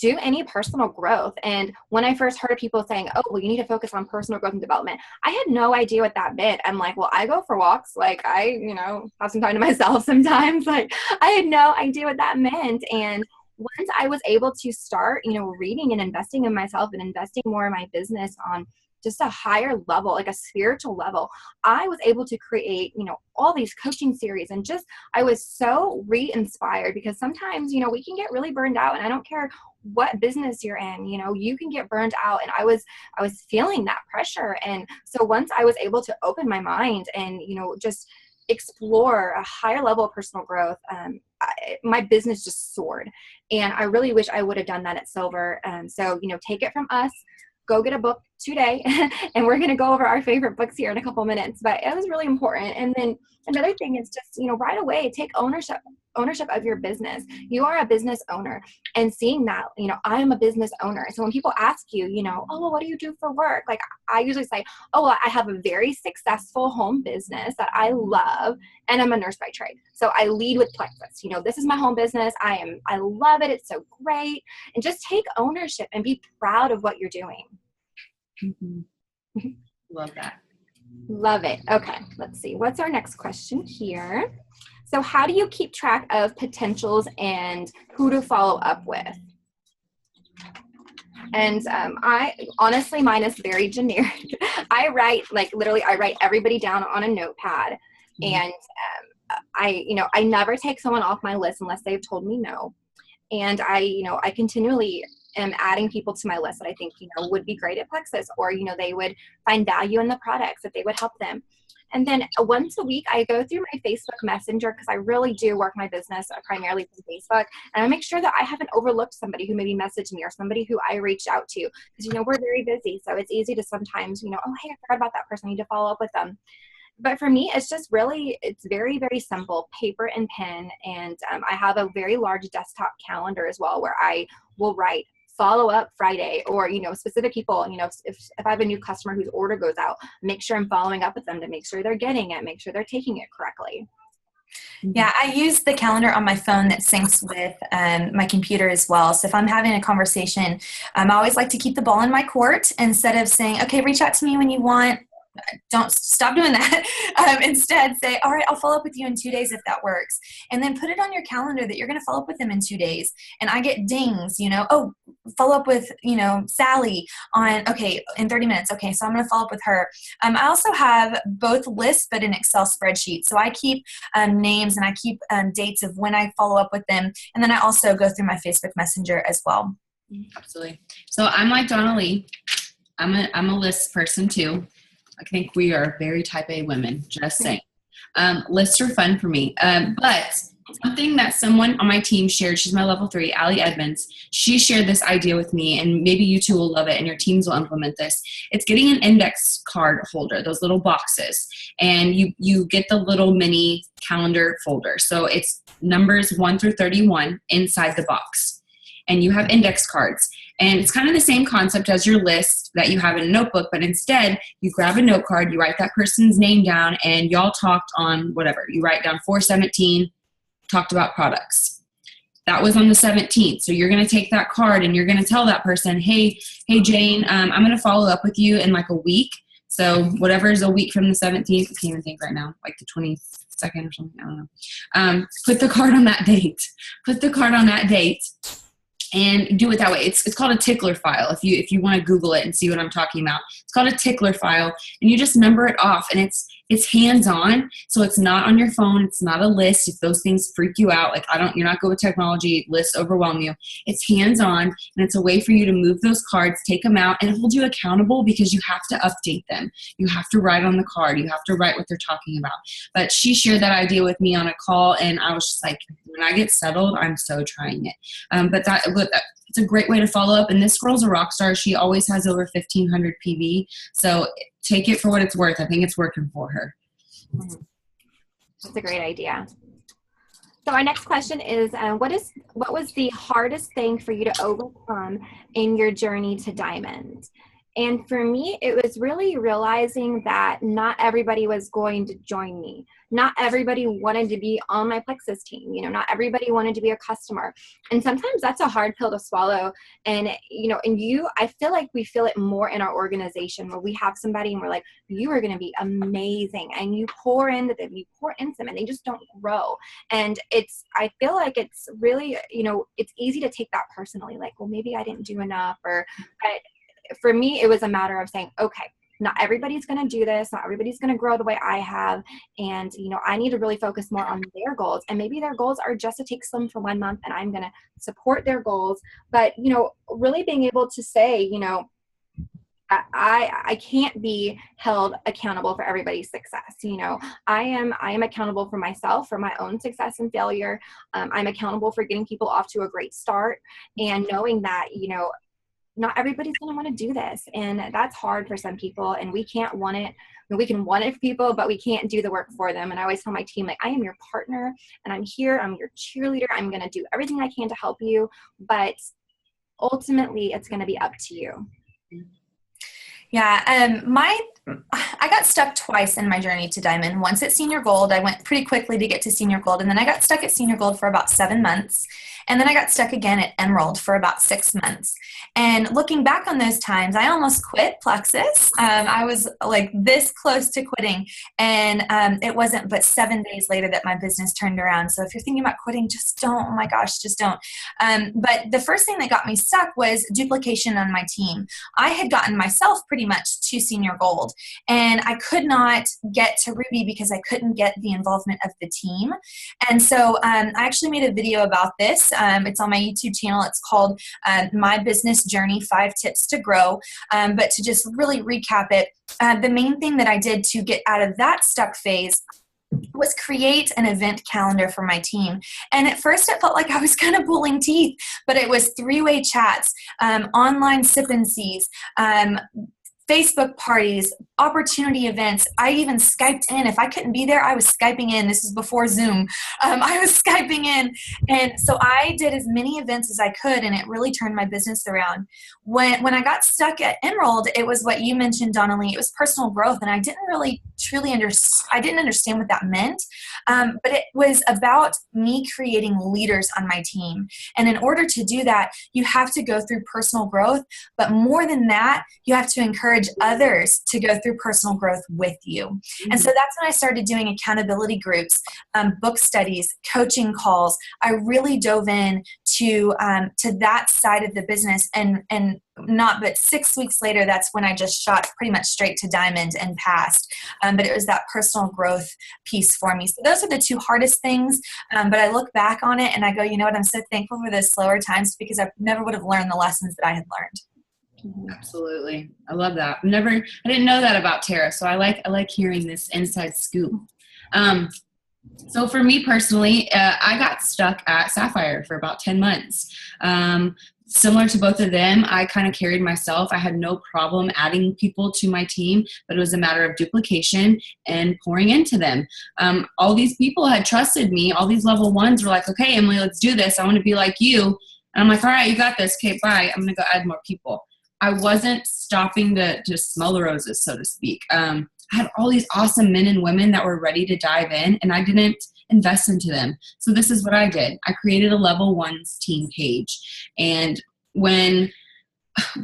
do any personal growth. And when I first heard people saying, oh, well, you need to focus on personal growth and development, I had no idea what that meant. I'm like, well, I go for walks. Like I, have some time to myself sometimes. Like I had no idea what that meant. And once I was able to start, reading and investing in myself and investing more in my business on just a higher level, like a spiritual level, I was able to create, all these coaching series, and just, I was so re-inspired because sometimes, we can get really burned out, and I don't care what business you're in, you can get burned out. And I was feeling that pressure. And so once I was able to open my mind and, just explore a higher level of personal growth, my business just soared. And I really wish I would have done that at Silver. So, take it from us. Go get a book today, and we're going to go over our favorite books here in a couple minutes, but it was really important. And then another thing is just, right away, take ownership of your business. You are a business owner, and seeing that, I am a business owner. So when people ask you, oh, well, what do you do for work? Like I usually say, oh, well, I have a very successful home business that I love, and I'm a nurse by trade. So I lead with PLEXUS. This is my home business. I love it. It's so great. And just take ownership and be proud of what you're doing. Mm-hmm. Love that. Love it. Okay, let's see. What's our next question here? So how do you keep track of potentials and who to follow up with? And I honestly, mine is very generic. I write everybody down on a notepad. Mm-hmm. And I never take someone off my list unless they've told me no. And I continually am adding people to my list that I think, would be great at PLEXUS, or, they would find value in the products, that they would help them. And then once a week, I go through my Facebook Messenger, because I really do work my business primarily from Facebook. And I make sure that I haven't overlooked somebody who maybe messaged me, or somebody who I reached out to, because, we're very busy. So it's easy to sometimes, oh, hey, I forgot about that person. I need to follow up with them. But for me, it's just it's very, very simple, paper and pen. And I have a very large desktop calendar as well, where I will write follow up Friday, or, specific people, if I have a new customer whose order goes out, make sure I'm following up with them to make sure they're getting it, make sure they're taking it correctly. Yeah, I use the calendar on my phone that syncs with my computer as well. So if I'm having a conversation, I always like to keep the ball in my court instead of saying, okay, reach out to me when you want. Don't stop doing that. Instead, say, all right, I'll follow up with you in 2 days if that works. And then put it on your calendar that you're going to follow up with them in 2 days. And I get dings, oh, follow up with, Sally in 30 minutes. Okay, so I'm going to follow up with her. I also have both lists, but an Excel spreadsheet. So I keep names, and I keep dates of when I follow up with them. And then I also go through my Facebook Messenger as well. Absolutely. So I'm like Dawnalea. I'm a list person too. I think we are very type A women, just saying. Lists are fun for me. But something that someone on my team shared, she's my level 3, Allie Edmonds, she shared this idea with me, and maybe you two will love it and your teams will implement this. It's getting an index card holder, those little boxes, and you get the little mini calendar folder. So it's numbers 1 through 31 inside the box. And you have index cards. And it's kind of the same concept as your list that you have in a notebook, but instead you grab a note card, you write that person's name down, and y'all talked on whatever. You write down 4/17, talked about products. That was on the 17th. So you're going to take that card and you're going to tell that person, hey Jane, I'm going to follow up with you in like a week So whatever is a week from the 17th, I can't even think right now, like the 22nd or something, I don't know. Put the card on that date. Put the card on that date and do it that way. It's called a tickler file. If you want to Google it and see what I'm talking about, it's called a tickler file, and you just number it off, and it's hands-on. So it's not on your phone. It's not a list. If those things freak you out, like you're not good with technology, lists overwhelm you. It's hands-on, and it's a way for you to move those cards, take them out, and hold you accountable because you have to update them. You have to write on the card. You have to write what they're talking about. But she shared that idea with me on a call, and I was just like, when I get settled, I'm so trying it. It's a great way to follow up. And this girl's a rock star. She always has over 1,500 PV. So take it for what it's worth. I think it's working for her. That's a great idea. So our next question is, what was the hardest thing for you to overcome in your journey to Diamond? And for me, it was really realizing that not everybody was going to join me. Not everybody wanted to be on my PLEXUS team. Not everybody wanted to be a customer. And sometimes that's a hard pill to swallow. And, I feel like we feel it more in our organization where we have somebody and we're like, you are going to be amazing. And you pour into them, and they just don't grow. And I feel like it's really, it's easy to take that personally. Like, well, maybe I didn't do enough but for me, it was a matter of saying, okay, not everybody's going to do this. Not everybody's going to grow the way I have. And, I need to really focus more on their goals. And maybe their goals are just to take swim for 1 month and I'm going to support their goals. But, really being able to say, I can't be held accountable for everybody's success. I am accountable for myself, for my own success and failure. I'm accountable for getting people off to a great start and knowing that, not everybody's going to want to do this. And that's hard for some people. And we can't want it. We can want it for people, but we can't do the work for them. And I always tell my team, like, I am your partner and I'm here. I'm your cheerleader. I'm going to do everything I can to help you. But ultimately, it's going to be up to you. Yeah, I got stuck twice in my journey to Diamond. Once at Senior Gold, I went pretty quickly to get to Senior Gold, and then I got stuck at Senior Gold for about 7 months, and then I got stuck again at Emerald for about 6 months. And looking back on those times, I almost quit PLEXUS. I was like this close to quitting, and it wasn't but 7 days later that my business turned around. So if you're thinking about quitting, just don't. Oh my gosh, just don't. But the first thing that got me stuck was duplication on my team. I had gotten myself pretty much to Senior Gold, and I could not get to Ruby because I couldn't get the involvement of the team. And so I actually made a video about this. It's on my YouTube channel. It's called My Business Journey, 5 Tips to Grow. But to just really recap it, the main thing that I did to get out of that stuck phase was create an event calendar for my team. And at first it felt like I was kind of pulling teeth, but it was 3-way chats, online sip and sees, Facebook parties, opportunity events. I even Skyped in. If I couldn't be there, I was Skyping in. This is before Zoom. I was Skyping in. And so I did as many events as I could, and it really turned my business around. When I got stuck at Emerald, it was what you mentioned, Dawnalea. It was personal growth, and I didn't really truly understand what that meant. But it was about me creating leaders on my team. And in order to do that, you have to go through personal growth. But more than that, you have to encourage others to go through personal growth with you. Mm-hmm. And so that's when I started doing accountability groups, book studies, coaching calls. I really dove in to that side of the business, and not but 6 weeks later, that's when I just shot pretty much straight to Diamond and passed. But it was that personal growth piece for me. So those are the 2 hardest things. But I look back on it and I go, you know what? I'm so thankful for those slower times because I never would have learned the lessons that I had learned. Absolutely. I love that. I didn't know that about Tara. So I like hearing this inside scoop. So for me personally, I got stuck at Sapphire for about 10 months. Similar to both of them, I kind of carried myself. I had no problem adding people to my team, but it was a matter of duplication and pouring into them. All these people had trusted me. All these level 1s were like, okay, Emily, let's do this. I want to be like you. And I'm like, all right, you got this. Okay, bye. I'm going to go add more people. I wasn't stopping to just smell the roses, so to speak. I had all these awesome men and women that were ready to dive in, and I didn't invest into them. So this is what I did. I created a level 1's team page. And when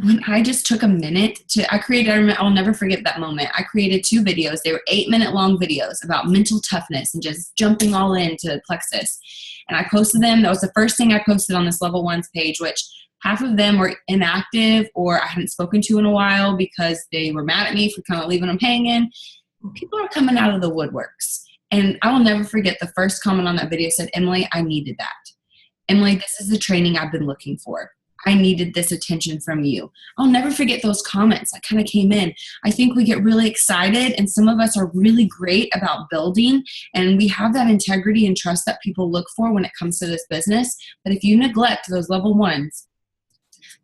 when I just took a minute I'll never forget that moment. I created 2 videos. They were 8-minute long videos about mental toughness and just jumping all into PLEXUS. And I posted them. That was the first thing I posted on this level 1's page, which half of them were inactive or I hadn't spoken to in a while because they were mad at me for kind of leaving them hanging. People are coming out of the woodworks. And I will never forget the first comment on that video said, Emily, I needed that. Emily, this is the training I've been looking for. I needed this attention from you. I'll never forget those comments that kind of came in. I think we get really excited, and some of us are really great about building, and we have that integrity and trust that people look for when it comes to this business. But if you neglect those level 1s,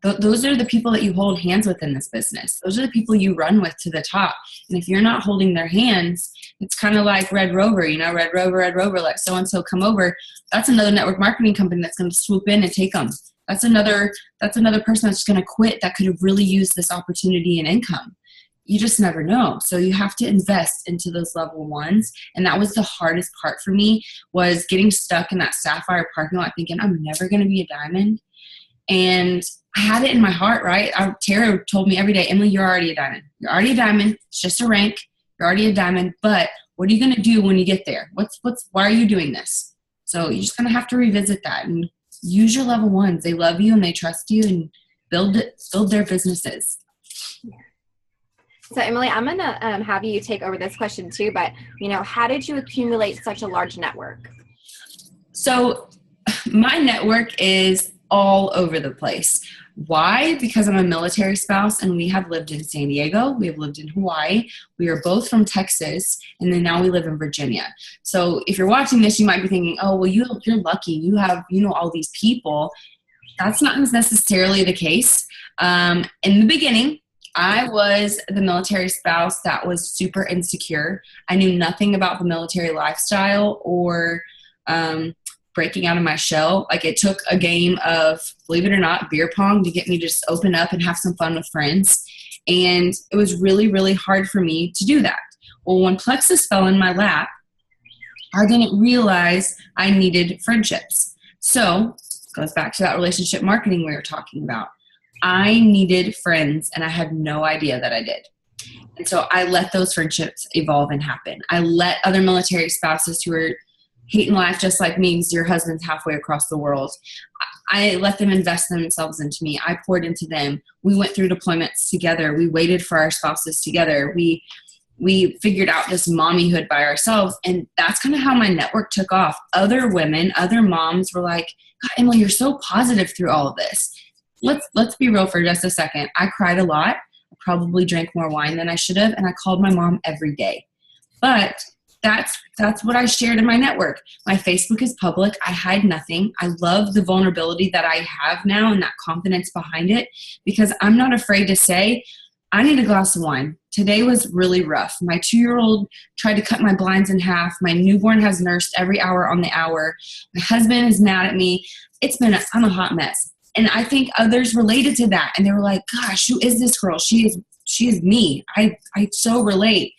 those are the people that you hold hands with in this business. Those are the people you run with to the top. And if you're not holding their hands, it's kind of like Red Rover, Red Rover, let so-and-so come over. That's another network marketing company that's going to swoop in and take them. That's another person that's going to quit that could have really used this opportunity and income. You just never know. So you have to invest into those level 1s. And that was the hardest part for me, was getting stuck in that Sapphire parking lot thinking, I'm never going to be a diamond. And I had it in my heart, right? Tara told me every day, Emily, you're already a diamond. You're already a diamond. It's just a rank. You're already a diamond. But what are you going to do when you get there? Why are you doing this? So you just kind of have to revisit that and use your level 1s. They love you and they trust you, and build their businesses. So Emily, I'm going to have you take over this question too, but how did you accumulate such a large network? So my network is all over the place. Why? Because I'm a military spouse and we have lived in San Diego. We have lived in Hawaii. We are both from Texas, and then now we live in Virginia. So if you're watching this, you might be thinking, oh, well, you're lucky. You have, all these people. That's not necessarily the case. In the beginning, I was the military spouse that was super insecure. I knew nothing about the military lifestyle or breaking out of my shell. Like, it took a game of, believe it or not, beer pong to get me to just open up and have some fun with friends. And it was really, really hard for me to do that. Well, when PLEXUS fell in my lap, I didn't realize I needed friendships. So it goes back to that relationship marketing we were talking about. I needed friends, and I had no idea that I did. And so I let those friendships evolve and happen. I let other military spouses who are hating life just like me, because your husband's halfway across the world, I let them invest themselves into me. I poured into them. We went through deployments together. We waited for our spouses together. We figured out this mommyhood by ourselves, and that's kind of how my network took off. Other women, other moms were like, God, Emily, you're so positive through all of this. Let's be real for just a second. I cried a lot. I probably drank more wine than I should have, and I called my mom every day. But that's what I shared in my network. My Facebook is public. I hide nothing. I love the vulnerability that I have now and that confidence behind it, because I'm not afraid to say, I need a glass of wine. Today was really rough. My 2-year-old tried to cut my blinds in half. My newborn has nursed every hour on the hour. My husband is mad at me. I'm a hot mess. And I think others related to that. And they were like, gosh, who is this girl? She is me. I so relate.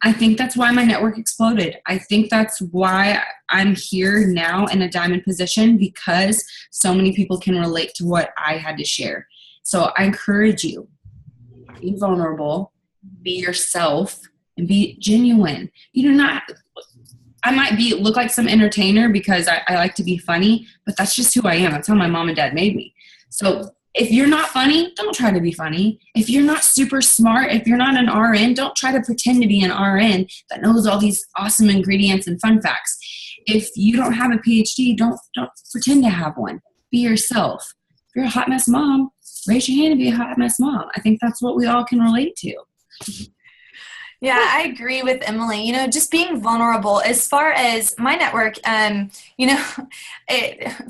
I think that's why my network exploded. I think that's why I'm here now in a diamond position, because so many people can relate to what I had to share. So I encourage you, be vulnerable, be yourself, and be genuine. I might look like some entertainer because I like to be funny, but that's just who I am. That's how my mom and dad made me. So if you're not funny, don't try to be funny. If you're not super smart, if you're not an RN, don't try to pretend to be an RN that knows all these awesome ingredients and fun facts. If you don't have a PhD, don't pretend to have one. Be yourself. If you're a hot mess mom, raise your hand and be a hot mess mom. I think that's what we all can relate to. Yeah, I agree with Emily. Just being vulnerable. As far as my network,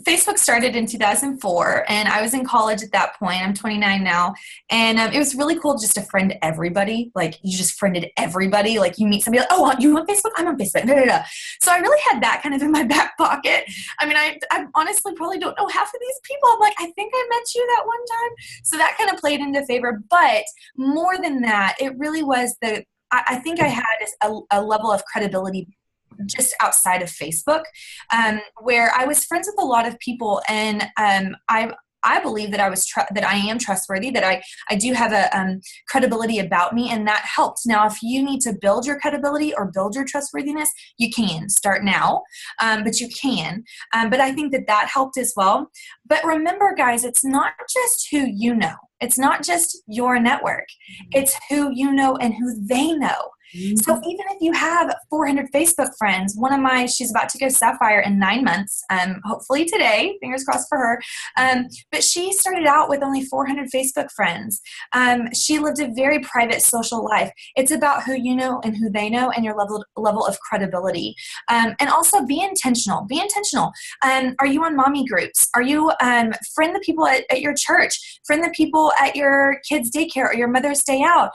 Facebook started in 2004, and I was in college at that point. I'm 29 now, and it was really cool just to friend everybody. Like, you just friended everybody. Like, you meet somebody, like, oh, you on Facebook? I'm on Facebook. Da, da, da. So I really had that kind of in my back pocket. I mean, I honestly probably don't know half of these people. I'm like, I think I met you that one time. So that kind of played into favor. But more than that, it really was I think I had a level of credibility just outside of Facebook, where I was friends with a lot of people, and I believe that that I am trustworthy, that I do have a credibility about me, and that helped. Now, if you need to build your credibility or build your trustworthiness, you can start now, but you can. But I think that helped as well. But remember, guys, it's not just who you know. It's not just your network. It's who you know and who they know. So even if you have 400 Facebook friends, she's about to go Sapphire in 9 months, hopefully today, fingers crossed for her. But she started out with only 400 Facebook friends. She lived a very private social life. It's about who you know and who they know and your level of credibility. And also be intentional. Be intentional. Are you on mommy groups? Are you friend the people at your church? Friend the people at your kids' daycare or your mother's day out?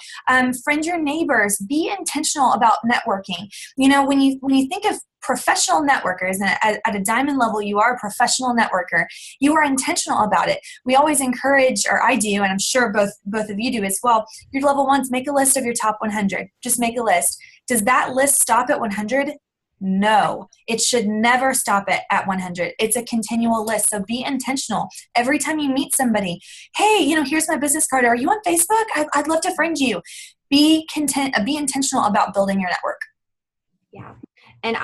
Friend your neighbors. Be intentional about networking. You know, when you think of professional networkers, and at a diamond level, you are a professional networker, you are intentional about it. We always encourage, or I do, and I'm sure both of you do as well, your level ones, make a list of your top 100. Just make a list. Does that list stop at 100? No, it should never stop it at 100. It's a continual list. So be intentional. Every time you meet somebody, hey, here's my business card. Are you on Facebook? I'd love to friend you. Be intentional about building your network. Yeah. And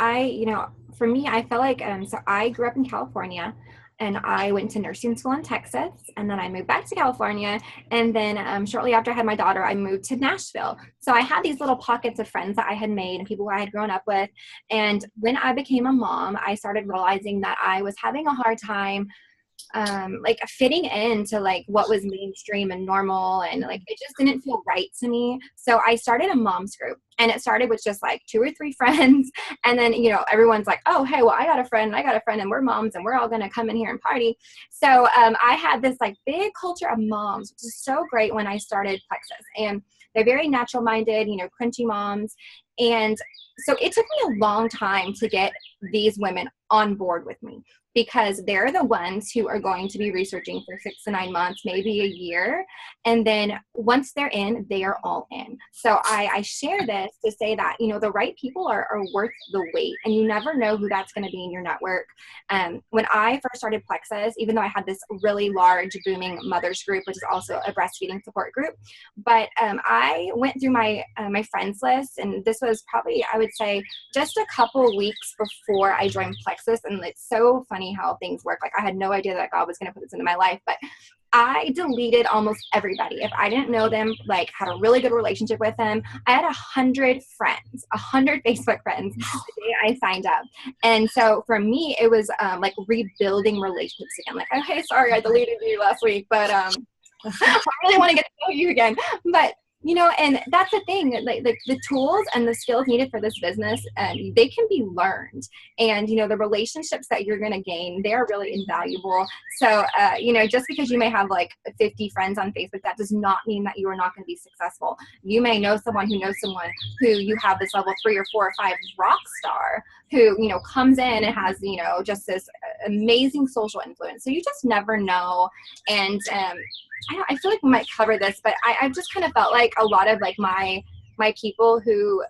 for me, I felt like, so I grew up in California, and I went to nursing school in Texas, and then I moved back to California. And then shortly after I had my daughter, I moved to Nashville. So I had these little pockets of friends that I had made and people who I had grown up with. And when I became a mom, I started realizing that I was having a hard time fitting into what was mainstream and normal, and it just didn't feel right to me. So I started a mom's group, and it started with just 2 or 3 friends, and then everyone's like, oh hey, well I got a friend, and we're moms, and we're all gonna come in here and party. So I had this big culture of moms, which is so great when I started PLEXUS, and they're very natural minded, crunchy moms. And so it took me a long time to get these women on board with me, because they're the ones who are going to be researching for 6 to 9 months, maybe a year. And then once they're in, they are all in. So I share this to say that, the right people are worth the wait, and you never know who that's going to be in your network. When I first started PLEXUS, even though I had this really large, booming mothers group, which is also a breastfeeding support group, but I went through my friends list, and this was probably, I would say, just a couple weeks before I joined PLEXUS. And it's so funny how things work. I had no idea that God was going to put this into my life, but I deleted almost everybody. If I didn't know them, had a really good relationship with them, I had 100 friends, 100 Facebook friends the day I signed up. And so for me, it was rebuilding relationships again. Okay, sorry, I deleted you last week, but I really want to get to know you again. But and that's the thing, the tools and the skills needed for this business, they can be learned. And, the relationships that you're going to gain, they are really invaluable. So, just because you may have 50 friends on Facebook, that does not mean that you are not going to be successful. You may know someone who knows someone who you have this level 3 or 4 or 5 rock star who, comes in and has, just this amazing social influence. So you just never know. And, I feel like we might cover this, but I've just kind of felt like a lot of my people who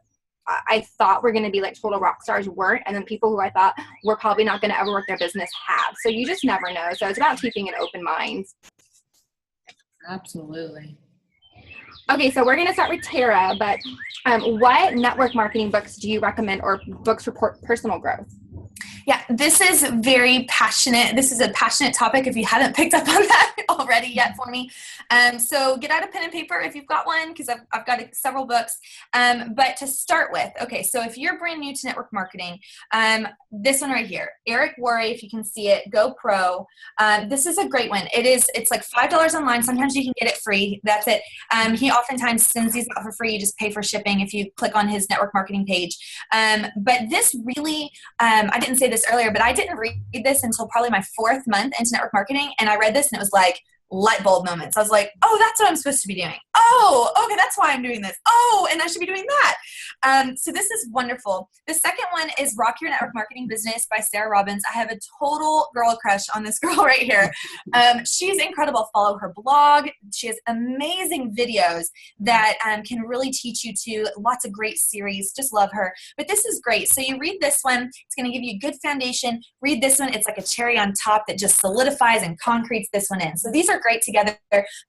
I thought were going to be total rock stars weren't, and then people who I thought were probably not going to ever work their business have. So you just never know. So it's about keeping an open mind. Absolutely. Okay, so we're going to start with Tara, but what network marketing books do you recommend, or books for personal growth? Yeah, this is very passionate. This is a passionate topic if you haven't picked up on that already yet for me. So get out a pen and paper if you've got one, because I've got several books. But to start with, okay, so if you're brand new to network marketing, this one right here, Eric Worre, if you can see it, Go Pro. This is a great one. It's $5 online. Sometimes you can get it free. That's it. He oftentimes sends these out for free. You just pay for shipping if you click on his network marketing page. But this really, I didn't say this earlier, but I didn't read this until probably my 4th month into network marketing. And I read this and it was like, light bulb moments. I was like, oh, that's what I'm supposed to be doing. Oh, okay, that's why I'm doing this. Oh, and I should be doing that. So this is wonderful. The second one is Rock Your Network Marketing Business by Sarah Robbins. I have a total girl crush on this girl right here. She's incredible. Follow her blog. She has amazing videos that can really teach you to lots of great series. Just love her. But this is great. So you read this one. It's going to give you a good foundation. Read this one. It's like a cherry on top that just solidifies and concretes this one in. So these are great together.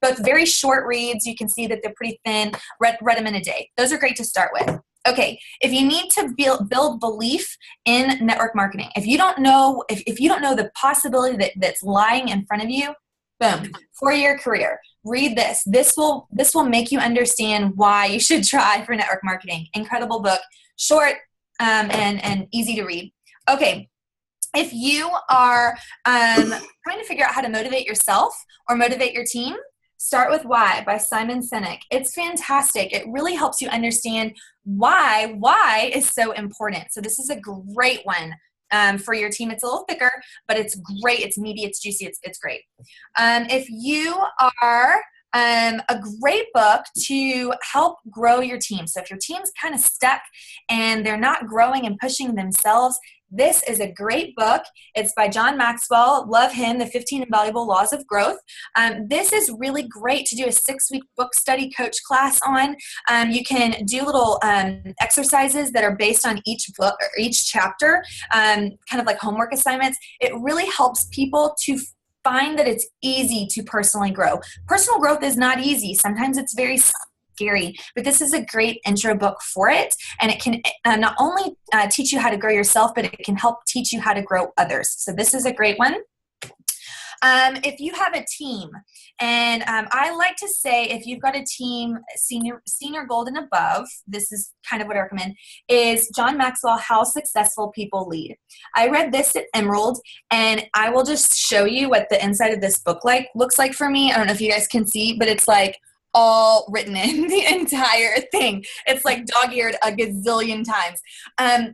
Both very short reads. You can see that they're pretty thin. Read them in a day. Those are great to start with. Okay, if you need to build belief in network marketing, if you don't know the possibility that's lying in front of you, boom, for your career, read this. This will make you understand why you should try for network marketing. Incredible book, short and easy to read. Okay. If you are trying to figure out how to motivate yourself or motivate your team, start with Why by Simon Sinek. It's fantastic. It really helps you understand why is so important. So this is a great one for your team. It's a little thicker, but it's great. It's meaty. It's juicy. It's great. If you are a great book to help grow your team. So if your team's kind of stuck and they're not growing and pushing themselves, this is a great book. It's by John Maxwell. Love him, The 15 Invaluable Laws of Growth. This is really great to do a 6-week book study coach class on. You can do little exercises that are based on each book or each chapter, kind of like homework assignments. It really helps people to find that it's easy to personally grow. Personal growth is not easy. Sometimes it's very scary, but this is a great intro book for it. And it can not only teach you how to grow yourself, but it can help teach you how to grow others. So this is a great one. If you have a team, and I like to say if you've got a team, senior gold and above, this is kind of what I recommend, is John Maxwell, How Successful People Lead. I read this at Emerald, and I will just show you what the inside of this book looks like for me. I don't know if you guys can see, but it's like all written in the entire thing. It's like dog-eared a gazillion times.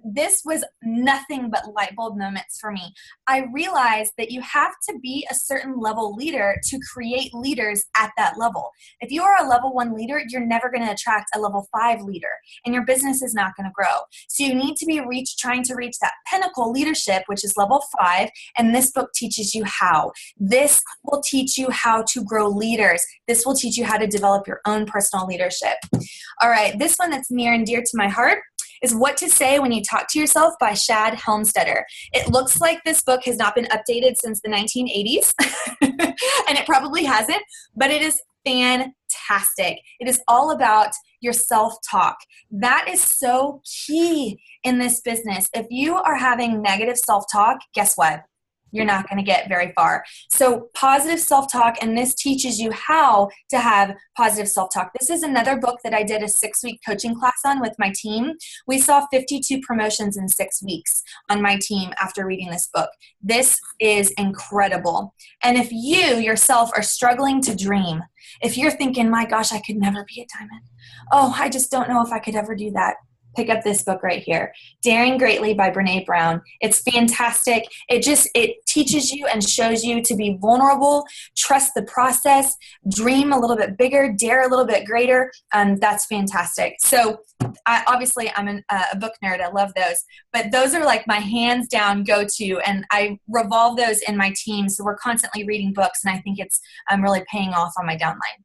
This was nothing but light bulb moments for me. I realized that you have to be a certain level leader to create leaders at that level. If you are a level 1 leader, you're never going to attract a level 5 leader, and your business is not going to grow. So you need to be trying to reach that pinnacle leadership, which is level 5, and this book teaches you how. This will teach you how to grow leaders. This will teach you how to develop your own personal leadership. All right, this one that's near and dear to my heart is What to Say When You Talk to Yourself by Shad Helmstetter. It looks like this book has not been updated since the 1980s, and it probably hasn't, but it is fantastic. It is all about your self-talk. That is so key in this business. If you are having negative self-talk, guess what? You're not going to get very far. So positive self-talk, and this teaches you how to have positive self-talk. This is another book that I did a 6-week coaching class on with my team. We saw 52 promotions in 6 weeks on my team after reading this book. This is incredible. And if you yourself are struggling to dream, if you're thinking, my gosh, I could never be a diamond. Oh, I just don't know if I could ever do that. Pick up this book right here, Daring Greatly by Brene Brown. It's fantastic. It teaches you and shows you to be vulnerable, trust the process, dream a little bit bigger, dare a little bit greater. That's fantastic. So obviously I'm a book nerd. I love those. But those are like my hands down go-to, and I revolve those in my team. So we're constantly reading books, and I think it's really paying off on my downline.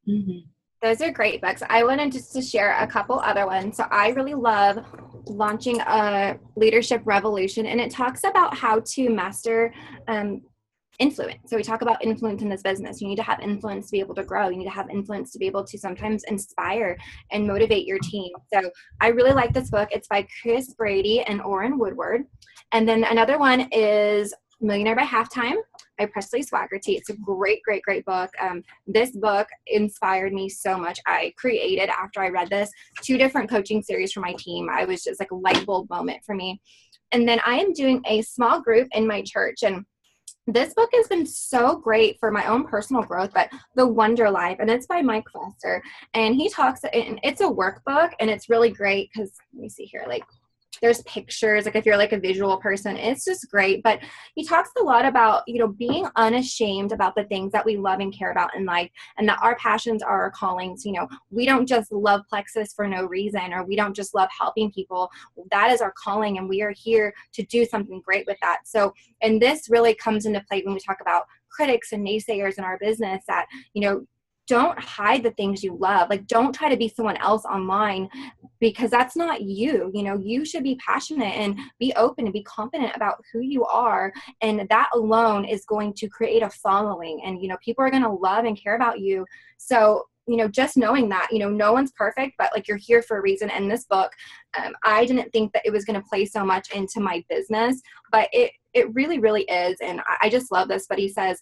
Mm-hmm. Those are great books. I wanted just to share a couple other ones. So I really love Launching a Leadership Revolution, and it talks about how to master influence. So we talk about influence in this business. You need to have influence to be able to grow. You need to have influence to be able to sometimes inspire and motivate your team. So I really like this book. It's by Chris Brady and Orrin Woodward. And then another one is Millionaire by Halftime by Presley Swaggerty. It's a great, great, great book. This book inspired me so much. I created, after I read this, 2 different coaching series for my team. I was just like a light bulb moment for me. And then I am doing a small group in my church, and this book has been so great for my own personal growth, but The Wonder Life, and it's by Mike Foster. And he talks, and it's a workbook, and it's really great because, let me see here, like, there's pictures, like if you're like a visual person, it's just great. But he talks a lot about, being unashamed about the things that we love and care about in life, and that our passions are our callings. We don't just love Plexus for no reason, or we don't just love helping people. That is our calling, and we are here to do something great with that. So, and this really comes into play when we talk about critics and naysayers in our business, that, don't hide the things you love. Like, don't try to be someone else online, because that's not you. You should be passionate and be open and be confident about who you are. And that alone is going to create a following, and, people are going to love and care about you. So, just knowing that, no one's perfect, but like, you're here for a reason. And this book, I didn't think that it was going to play so much into my business, but it really, really is. And I just love this. But he says,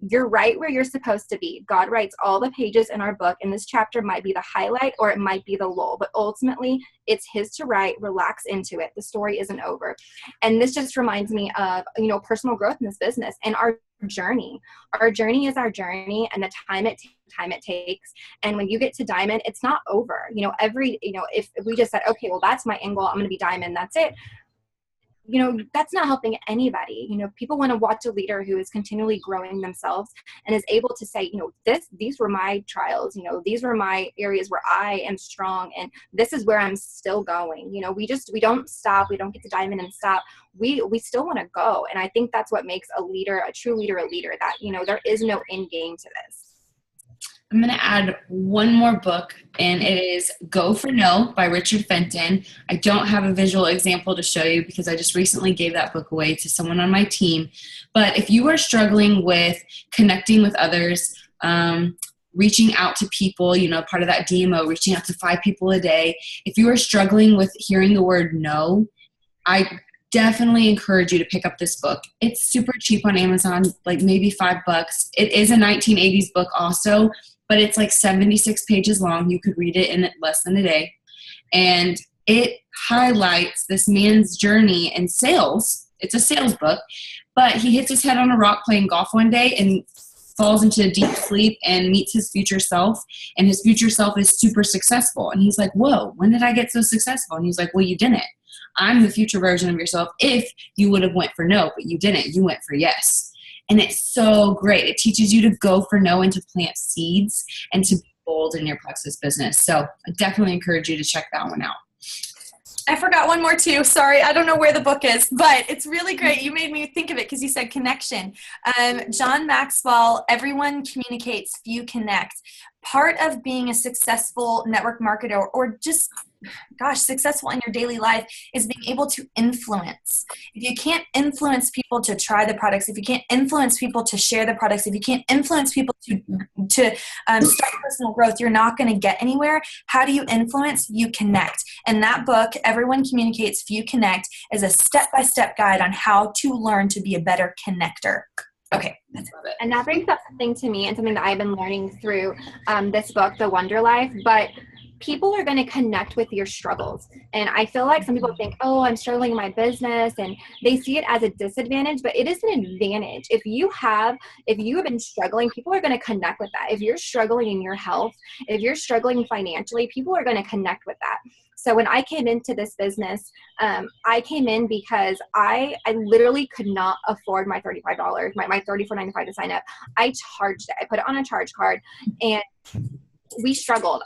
you're right where you're supposed to be. God writes all the pages in our book, and this chapter might be the highlight or it might be the lull, but ultimately it's his to write. Relax into it. The story isn't over. And this just reminds me of, personal growth in this business and our journey. Our journey is our journey, and the time it takes. And when you get to diamond, it's not over. If we just said, okay, well, that's my end goal, I'm going to be diamond, that's it. That's not helping anybody. People want to watch a leader who is continually growing themselves and is able to say, these were my trials, these were my areas where I am strong, and this is where I'm still going. We don't stop. We don't get to diamond and stop. We still want to go. And I think that's what makes a leader, a true leader, a leader, that, there is no end game to this. I'm going to add one more book, and it is Go for No by Richard Fenton. I don't have a visual example to show you because I just recently gave that book away to someone on my team. But if you are struggling with connecting with others, reaching out to people, part of that DMO, reaching out to 5 people a day, if you are struggling with hearing the word no, I definitely encourage you to pick up this book. It's super cheap on Amazon, like maybe $5. It is a 1980s book also, but it's like 76 pages long. You could read it in less than a day. And it highlights this man's journey in sales. It's a sales book, but he hits his head on a rock playing golf one day and falls into a deep sleep and meets his future self. And his future self is super successful. And he's like, whoa, when did I get so successful? And he's like, well, you didn't. I'm the future version of yourself if you would have went for no, but you didn't. You went for yes. And it's so great. It teaches you to go for no and to plant seeds and to be bold in your Plexus business. So I definitely encourage you to check that one out. I forgot one more too. Sorry, I don't know where the book is, but it's really great. You made me think of it because you said connection. John Maxwell, everyone communicates, few connect. Part of being a successful network marketer, or just, successful in your daily life, is being able to influence. If you can't influence people to try the products, if you can't influence people to share the products, if you can't influence people to start personal growth, you're not going to get anywhere. How do you influence? You connect. And that book, Everyone Communicates, Few Connect, is a step-by-step guide on how to learn to be a better connector. Okay, that's it. And that brings up something to me, and something that I've been learning through this book, The Wonder Life. But people are going to connect with your struggles. And I feel like some people think, oh, I'm struggling in my business, and they see it as a disadvantage, but it is an advantage. If you have been struggling, people are going to connect with that. If you're struggling in your health, if you're struggling financially, people are going to connect with that. So when I came into this business, I came in because I literally could not afford my $35, my $34.95 to sign up. I charged it. I put it on a charge card, and we struggled.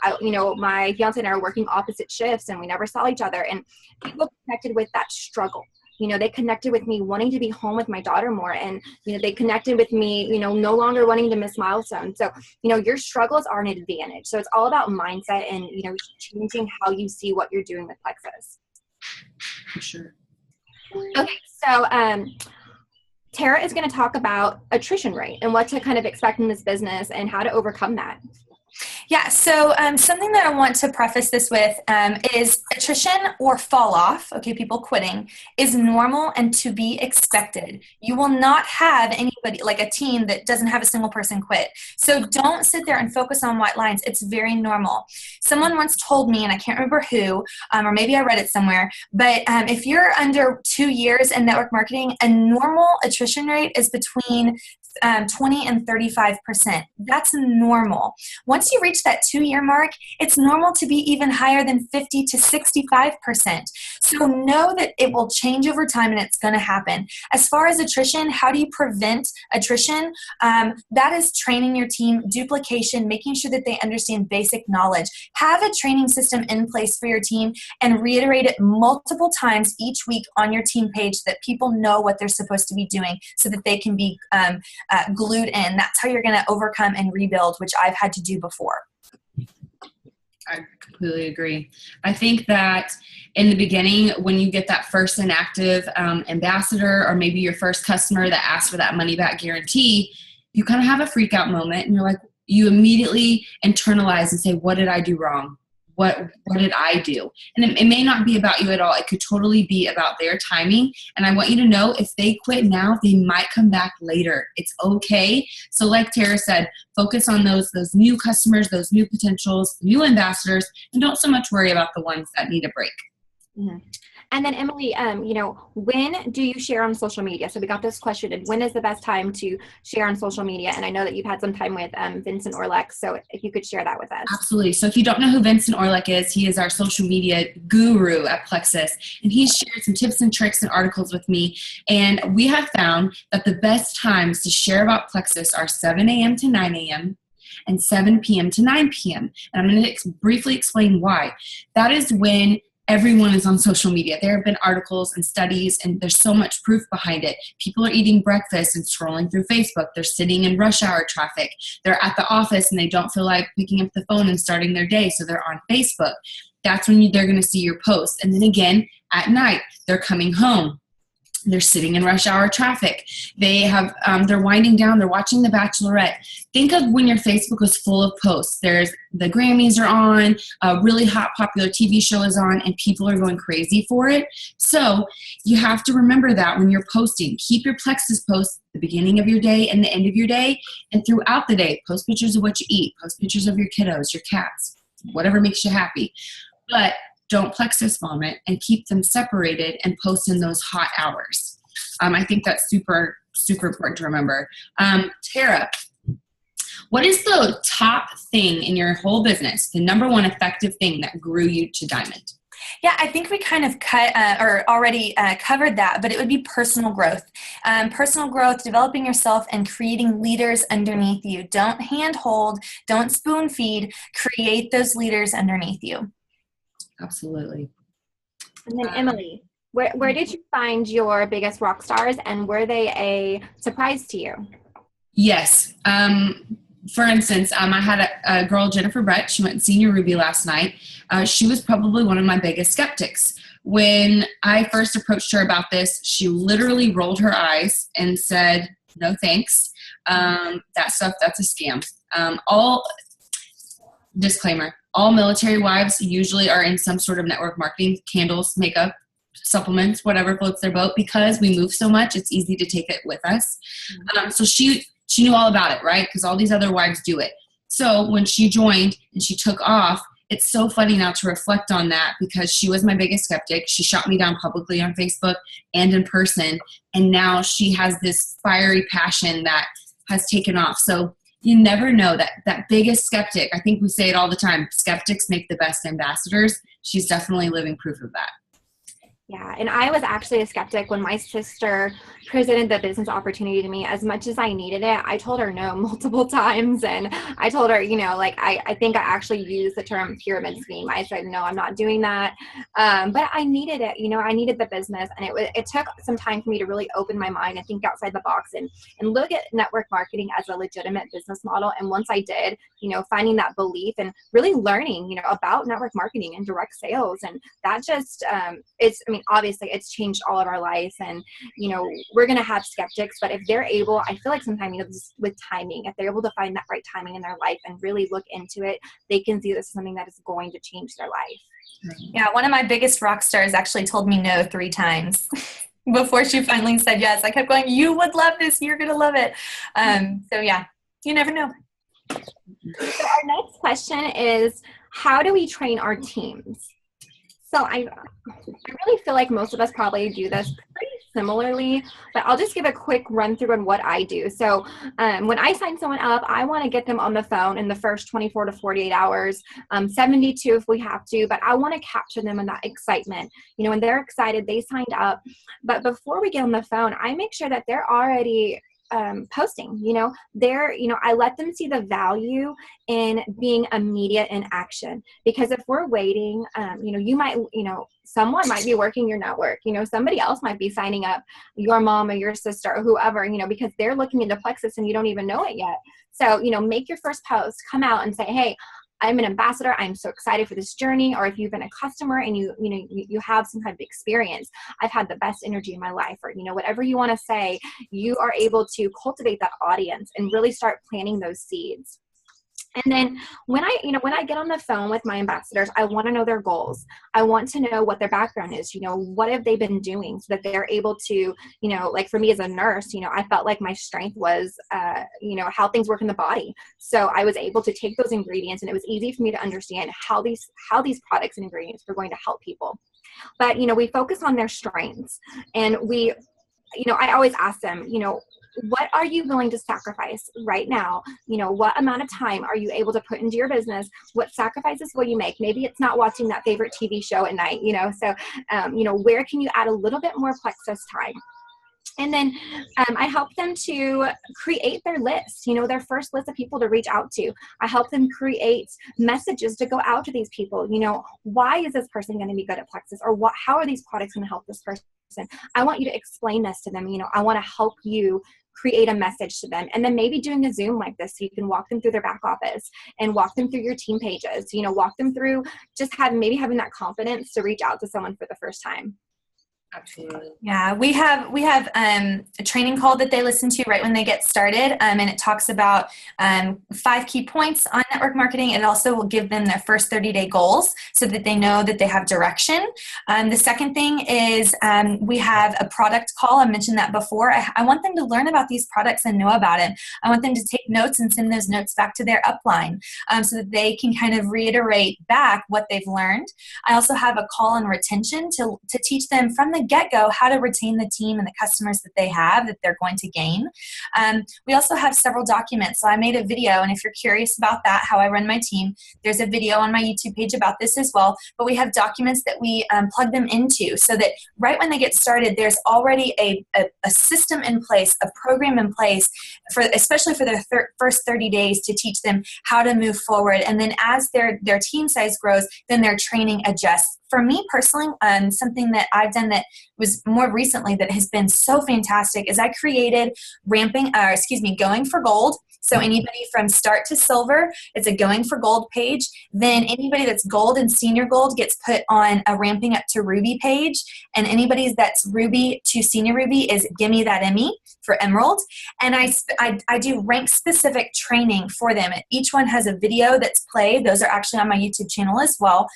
My fiance and I were working opposite shifts, and we never saw each other. And people connected with that struggle. They connected with me wanting to be home with my daughter more. And, they connected with me, no longer wanting to miss milestones. So, your struggles are an advantage. So it's all about mindset and, changing how you see what you're doing with Plexus. For sure. Okay. So, Tara is going to talk about attrition rate and what to kind of expect in this business and how to overcome that. Yeah, so something that I want to preface this with is attrition or fall off, okay, people quitting, is normal and to be expected. You will not have anybody, like a team that doesn't have a single person quit. So don't sit there and focus on white lines. It's very normal. Someone once told me, and I can't remember who, or maybe I read it somewhere, but if you're under 2 years in network marketing, a normal attrition rate is between 20 and 35%. That's normal. Once you reach that 2-year mark, it's normal to be even higher than 50 to 65%. So know that it will change over time and it's going to happen. As far as attrition, how do you prevent attrition? That is training your team, duplication, making sure that they understand basic knowledge. Have a training system in place for your team and reiterate it multiple times each week on your team page so that people know what they're supposed to be doing so that they can be glued in. That's how you're going to overcome and rebuild, which I've had to do before. I completely agree. I think that in the beginning, when you get that first inactive ambassador, or maybe your first customer that asks for that money back guarantee, you kind of have a freak out moment and you're like, you immediately internalize and say, what did I do wrong? What did I do? And it may not be about you at all. It could totally be about their timing. And I want you to know if they quit now, they might come back later. It's okay. So like Tara said, focus on those new customers, those new potentials, new ambassadors, and don't so much worry about the ones that need a break. Mm-hmm. And then Emily, when do you share on social media? So we got this question, and when is the best time to share on social media? And I know that you've had some time with Vincent Orleck, so if you could share that with us. Absolutely. So if you don't know who Vincent Orleck is, he is our social media guru at PLEXUS, and he's shared some tips and tricks and articles with me. And we have found that the best times to share about PLEXUS are 7 a.m. to 9 a.m. and 7 p.m. to 9 p.m. And I'm going to briefly explain why. That is when everyone is on social media. There have been articles and studies, and there's so much proof behind it. People are eating breakfast and scrolling through Facebook. They're sitting in rush hour traffic. They're at the office and they don't feel like picking up the phone and starting their day, so they're on Facebook. That's when they're going to see your post. And then again, at night, they're coming home. They're sitting in rush hour traffic. They have, they're winding down. They're watching The Bachelorette. Think of when your Facebook was full of posts. There's the Grammys are on, a really hot popular TV show is on, and people are going crazy for it. So you have to remember that when you're posting. Keep your PLEXUS posts at the beginning of your day and the end of your day, and throughout the day. Post pictures of what you eat. Post pictures of your kiddos, your cats, whatever makes you happy. But don't PLEXUS vomit, and keep them separated and post in those hot hours. I think that's super, super important to remember. Tara, what is the top thing in your whole business, the number one effective thing that grew you to diamond? Yeah, I think we kind of already covered that, but it would be personal growth. Personal growth, developing yourself and creating leaders underneath you. Don't handhold, don't spoon feed, create those leaders underneath you. Absolutely. And then Emily, where did you find your biggest rock stars, and were they a surprise to you? Yes. For instance, I had a girl, Jennifer Brett. She went Senior Ruby last night. She was probably one of my biggest skeptics. When I first approached her about this, she literally rolled her eyes and said, no thanks. That stuff, that's a scam. Disclaimer, all military wives usually are in some sort of network marketing, candles, makeup, supplements, whatever floats their boat. Because we move so much, it's easy to take it with us. So she knew all about it, right? Because all these other wives do it. So when she joined and she took off, it's so funny now to reflect on that, because she was my biggest skeptic. She shot me down publicly on Facebook and in person. And now she has this fiery passion that has taken off. So you never know, that biggest skeptic, I think we say it all the time, skeptics make the best ambassadors. She's definitely living proof of that. Yeah, and I was actually a skeptic when my sister presented the business opportunity to me. As much as I needed it, I told her no multiple times, and I told her, I think I actually used the term pyramid scheme. I said, no, I'm not doing that, but I needed it. I needed the business, and it took some time for me to really open my mind and think outside the box and look at network marketing as a legitimate business model. And once I did, finding that belief and really learning, about network marketing and direct sales, and that just obviously it's changed all of our lives, and we're going to have skeptics, but if they're able, I feel like sometimes with timing, if they're able to find that right timing in their life and really look into it, they can see this is something that is going to change their life. Yeah, one of my biggest rock stars actually told me no 3 times before she finally said yes. I kept going, you would love this, you're going to love it. So yeah, you never know. So our next question is, how do we train our teams? So I really feel like most of us probably do this pretty similarly, but I'll just give a quick run through on what I do. So when I sign someone up, I want to get them on the phone in the first 24 to 48 hours, 72 if we have to, but I want to capture them in that excitement. You know, when they're excited, they signed up. But before we get on the phone, I make sure that they're already posting, I let them see the value in being immediate in action. Because if we're waiting, someone might be working your network, somebody else might be signing up, your mom or your sister or whoever, because they're looking into Plexus and you don't even know it yet. So, make your first post, come out and say, hey, I'm an ambassador. I'm so excited for this journey. Or if you've been a customer and you have some kind of experience, I've had the best energy in my life, or, whatever you want to say, you are able to cultivate that audience and really start planting those seeds. And then when I get on the phone with my ambassadors, I want to know their goals. I want to know what their background is, what have they been doing so that they're able to, like for me as a nurse, I felt like my strength was, how things work in the body. So I was able to take those ingredients, and it was easy for me to understand how these products and ingredients were going to help people. But, we focus on their strengths, and I always ask them, what are you willing to sacrifice right now? What amount of time are you able to put into your business? What sacrifices will you make? Maybe it's not watching that favorite TV show at night, so, where can you add a little bit more Plexus time? And then I help them to create their list, their first list of people to reach out to. I help them create messages to go out to these people. Why is this person going to be good at Plexus? Or how are these products going to help this person? I want you to explain this to them. I want to help you create a message to them. And then maybe doing a Zoom like this, so you can walk them through their back office and walk them through your team pages, walk them through just having that confidence to reach out to someone for the first time. Absolutely. Yeah, we have a training call that they listen to right when they get started, and it talks about 5 key points on network marketing. It also will give them their first 30-day goals so that they know that they have direction. The second thing is we have a product call. I mentioned that before. I want them to learn about these products and know about it. I want them to take notes and send those notes back to their upline so that they can kind of reiterate back what they've learned. I also have a call on retention to teach them from the get-go how to retain the team and the customers that they have that they're going to gain. We also have several documents. So I made a video, and if you're curious about that, how I run my team, there's a video on my YouTube page about this as well. But we have documents that we plug them into so that right when they get started, there's already a system in place, a program in place, especially for their first 30 days to teach them how to move forward. And then as their team size grows, then their training adjusts. For me personally, something that I've done that was more recently that has been so fantastic is I created going for gold. So anybody from start to silver, it's a going for gold page. Then anybody that's gold and senior gold gets put on a ramping up to ruby page. And anybody that's ruby to senior ruby is gimme that Emmy for emerald. And I do rank specific training for them. Each one has a video that's played. Those are actually on my YouTube channel as well.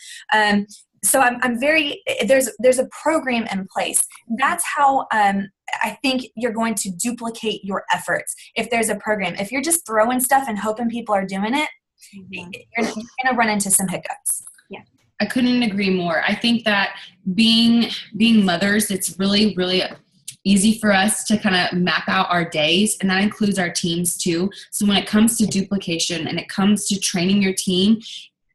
So there's a program in place. That's how I think you're going to duplicate your efforts if there's a program. If you're just throwing stuff and hoping people are doing it, you're going to run into some hiccups. Yeah, I couldn't agree more. I think that being mothers, it's really, really easy for us to kind of map out our days, and that includes our teams too. So when it comes to duplication and it comes to training your team,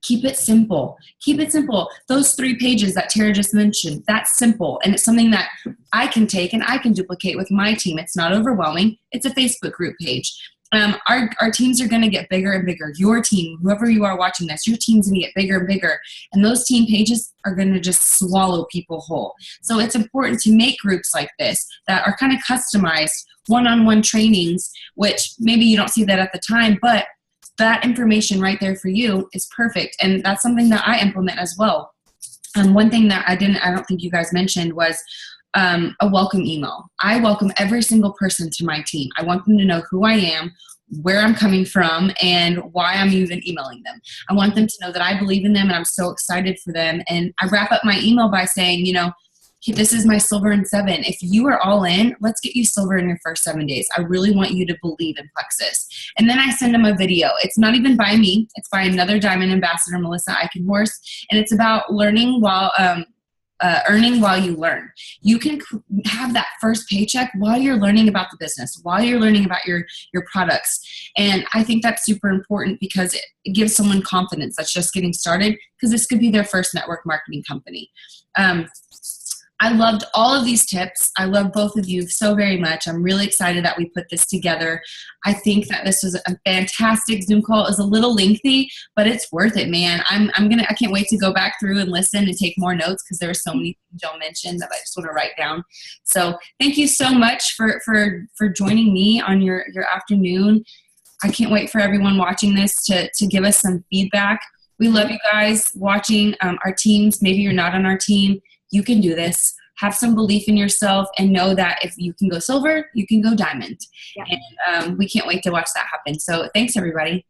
keep it simple. Keep it simple. Those 3 pages that Tara just mentioned, that's simple. And it's something that I can take and I can duplicate with my team. It's not overwhelming. It's a Facebook group page. Our teams are going to get bigger and bigger. Your team, whoever you are watching this, your team's going to get bigger and bigger. And those team pages are going to just swallow people whole. So it's important to make groups like this that are kind of customized, one-on-one trainings, which maybe you don't see that at the time, but that information right there for you is perfect. And that's something that I implement as well. One thing that I don't think you guys mentioned was a welcome email. I welcome every single person to my team. I want them to know who I am, where I'm coming from, and why I'm even emailing them. I want them to know that I believe in them and I'm so excited for them. And I wrap up my email by saying, this is my silver in 7. If you are all in, let's get you silver in your first 7 days. I really want you to believe in Plexus. And then I send them a video. It's not even by me. It's by another Diamond Ambassador, Melissa Eichenhorst. And it's about learning while earning while you learn. You can have that first paycheck while you're learning about the business, while you're learning about your products. And I think that's super important because it gives someone confidence that's just getting started, because this could be their first network marketing company. I loved all of these tips. I love both of you so very much. I'm really excited that we put this together. I think that this was a fantastic Zoom call. It was a little lengthy, but it's worth it, man. I can't wait to go back through and listen and take more notes, because there are so many things y'all mentioned that I just want to write down. So thank you so much for joining me on your afternoon. I can't wait for everyone watching this to give us some feedback. We love you guys watching our teams. Maybe you're not on our team. You can do this. Have some belief in yourself and know that if you can go silver, you can go diamond. Yeah. And we can't wait to watch that happen. So thanks, everybody.